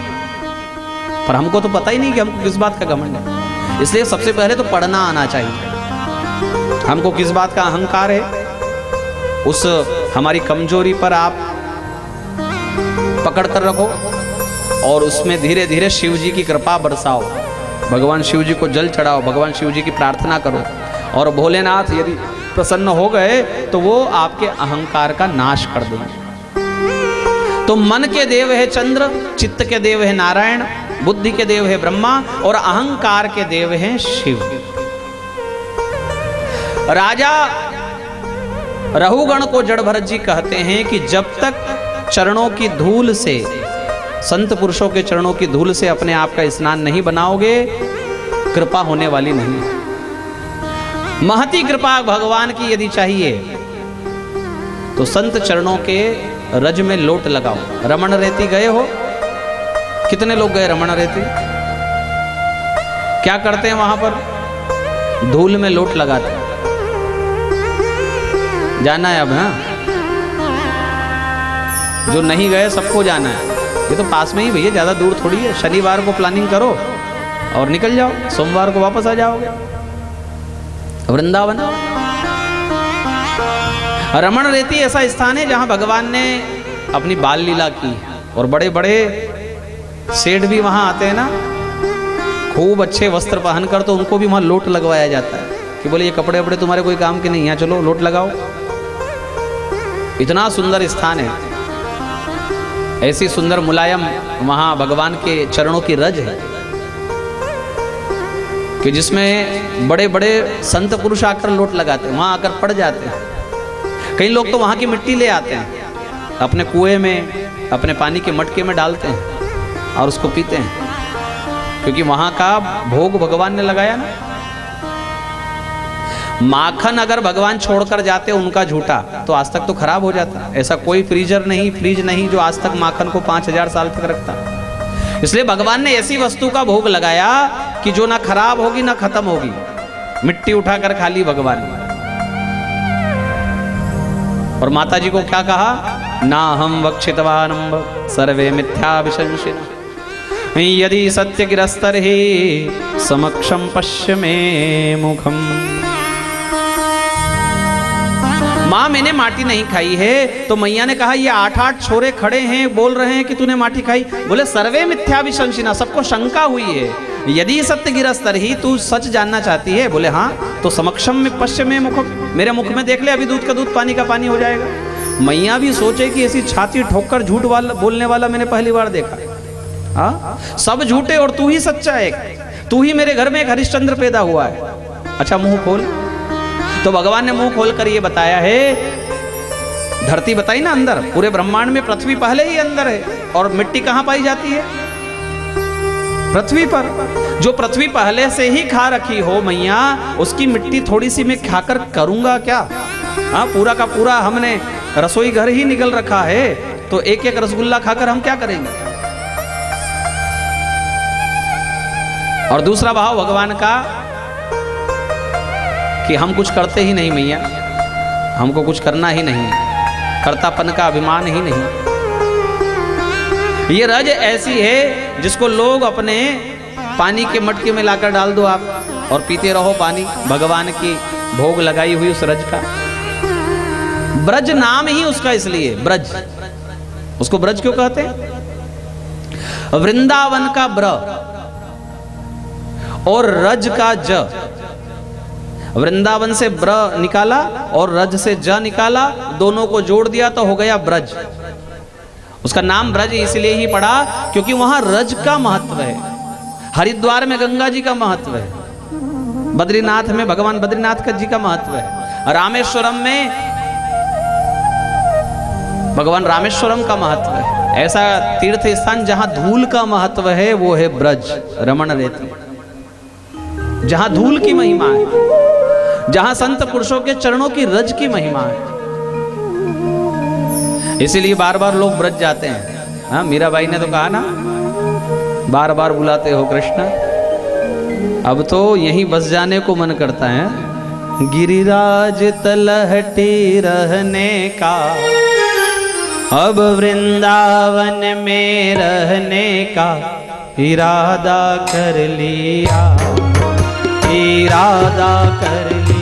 पर हमको तो पता ही नहीं कि हमको किस बात का घमंड है। इसलिए सबसे पहले तो पढ़ना आना चाहिए, हमको किस बात का अहंकार है। उस हमारी कमजोरी पर आप पकड़ कर रखो और उसमें धीरे धीरे शिव जी की कृपा बरसाओ, भगवान शिव जी को जल चढ़ाओ, भगवान शिव जी की प्रार्थना करो, और भोलेनाथ यदि प्रसन्न हो गए तो वो आपके अहंकार का नाश कर देंगे। तो मन के देव है चंद्र, चित्त के देव है नारायण, बुद्धि के देव है ब्रह्मा, और अहंकार के देव हैं शिव। राजा रहुगण को जड़ भरत जी कहते हैं कि जब तक चरणों की धूल से, संत पुरुषों के चरणों की धूल से अपने आप का स्नान नहीं बनाओगे, कृपा होने वाली नहीं। महती कृपा भगवान की यदि चाहिए तो संत चरणों के रज में लोट लगाओ। रमण रेती गए हो? कितने लोग गए रमण रेती? क्या करते हैं वहां पर? धूल में लोट लगाते हैं। जाना है अब? हाँ, जो नहीं गए सबको जाना है। ये तो पास में ही भैया, ज्यादा दूर थोड़ी है। शनिवार को प्लानिंग करो और निकल जाओ, सोमवार को वापस आ जाओगे वृंदावन। रमण रेती ऐसा स्थान है जहां भगवान ने अपनी बाल लीला की, और बड़े बड़े सेठ भी वहां आते हैं ना, खूब अच्छे वस्त्र पहनकर, तो उनको भी वहां लोट लगवाया जाता है कि बोले ये कपड़े वपड़े तुम्हारे कोई काम के नहीं है, चलो लोट लगाओ। इतना सुंदर स्थान है, ऐसी सुंदर मुलायम वहां भगवान के चरणों की रज है कि जिसमें बड़े बड़े संत पुरुष आकर लोट लगाते हैं, वहां आकर पड़ जाते हैं। कई लोग तो वहां की मिट्टी ले आते हैं, अपने कुएं में, अपने पानी के मटके में डालते हैं और उसको पीते हैं, क्योंकि वहां का भोग भगवान ने लगाया ना। माखन अगर भगवान छोड़कर जाते उनका झूठा, तो आज तक तो खराब हो जाता। ऐसा कोई फ्रीजर नहीं, फ्रिज नहीं जो आज तक माखन को 5000 साल तक रखता। इसलिए भगवान ने ऐसी वस्तु का भोग लगाया कि जो ना खराब होगी ना खत्म होगी। मिट्टी उठाकर खा ली भगवान ने। और माता जी को क्या कहा? ना हम वक्षितवानम सर्वे मिथ्या विशंसिनः, यदि सत्य गिरस्तर ही समक्षम पश्य मे मुखम। माँ मैंने माटी नहीं खाई है। तो मैया ने कहा ये 8-8 छोरे खड़े हैं, बोल रहे हैं कि तूने माटी खाई। बोले सर्वे मिथ्या विशंसिनः, सबको शंका हुई है। यदि सत्य गिरस्तर ही, तू सच जानना चाहती है? बोले हाँ। तो समक्षम में पश्य में मुख, मेरे मुख में देख ले, अभी दूध का दूध पानी का पानी हो जाएगा। मैया भी सोचे कि ऐसी छाती ठोककर झूठ वाला बोलने वाला मैंने पहली बार देखा। हाँ, सब झूठे और तू ही सच्चा है, तू ही मेरे घर में एक हरिश्चंद्र पैदा हुआ है। अच्छा मुंह खोल। तो भगवान ने मुंह खोल कर ये बताया है, धरती बताई ना अंदर, पूरे ब्रह्मांड में पृथ्वी पहले ही अंदर है, और मिट्टी कहां पाई जाती है? पृथ्वी पर। जो पृथ्वी पहले से ही खा रखी हो मैया, उसकी मिट्टी थोड़ी सी मैं खाकर करूंगा क्या? हाँ, पूरा का पूरा हमने रसोई घर ही निकल रखा है, तो एक एक रसगुल्ला खाकर हम क्या करेंगे? और दूसरा भाव भगवान का कि हम कुछ करते ही नहीं मैया, हमको कुछ करना ही नहीं, कर्तापन का अभिमान ही नहीं। ये रज ऐसी है जिसको लोग अपने पानी के मटके में लाकर डाल दो आप और पीते रहो पानी। भगवान की भोग लगाई हुई उस रज का। ब्रज नाम ही उसका इसलिए ब्रज, उसको ब्रज क्यों कहते हैं? वृंदावन का ब्र और रज का ज, वृंदावन से ब्र निकाला और रज से ज निकाला, दोनों को जोड़ दिया तो हो गया ब्रज। उसका नाम ब्रज इसलिए ही पड़ा क्योंकि वहां रज का महत्व है। हरिद्वार में गंगा जी का महत्व है, बद्रीनाथ में भगवान बद्रीनाथ का जी का महत्व है, रामेश्वरम में भगवान रामेश्वरम का महत्व है। ऐसा तीर्थ स्थान जहां धूल का महत्व है वो है ब्रज, रमण रेती, जहां धूल की महिमा है, जहां संत पुरुषों के चरणों की रज की महिमा है। इसीलिए बार बार लोग ब्रज जाते हैं। हाँ, मीराबाई ने तो कहा ना, बार बार बुलाते हो कृष्ण। अब तो यहीं बस जाने को मन करता है। गिरिराज तलहटी रहने का, अब वृंदावन में रहने का इरादा कर लिया, इरादा कर लिया।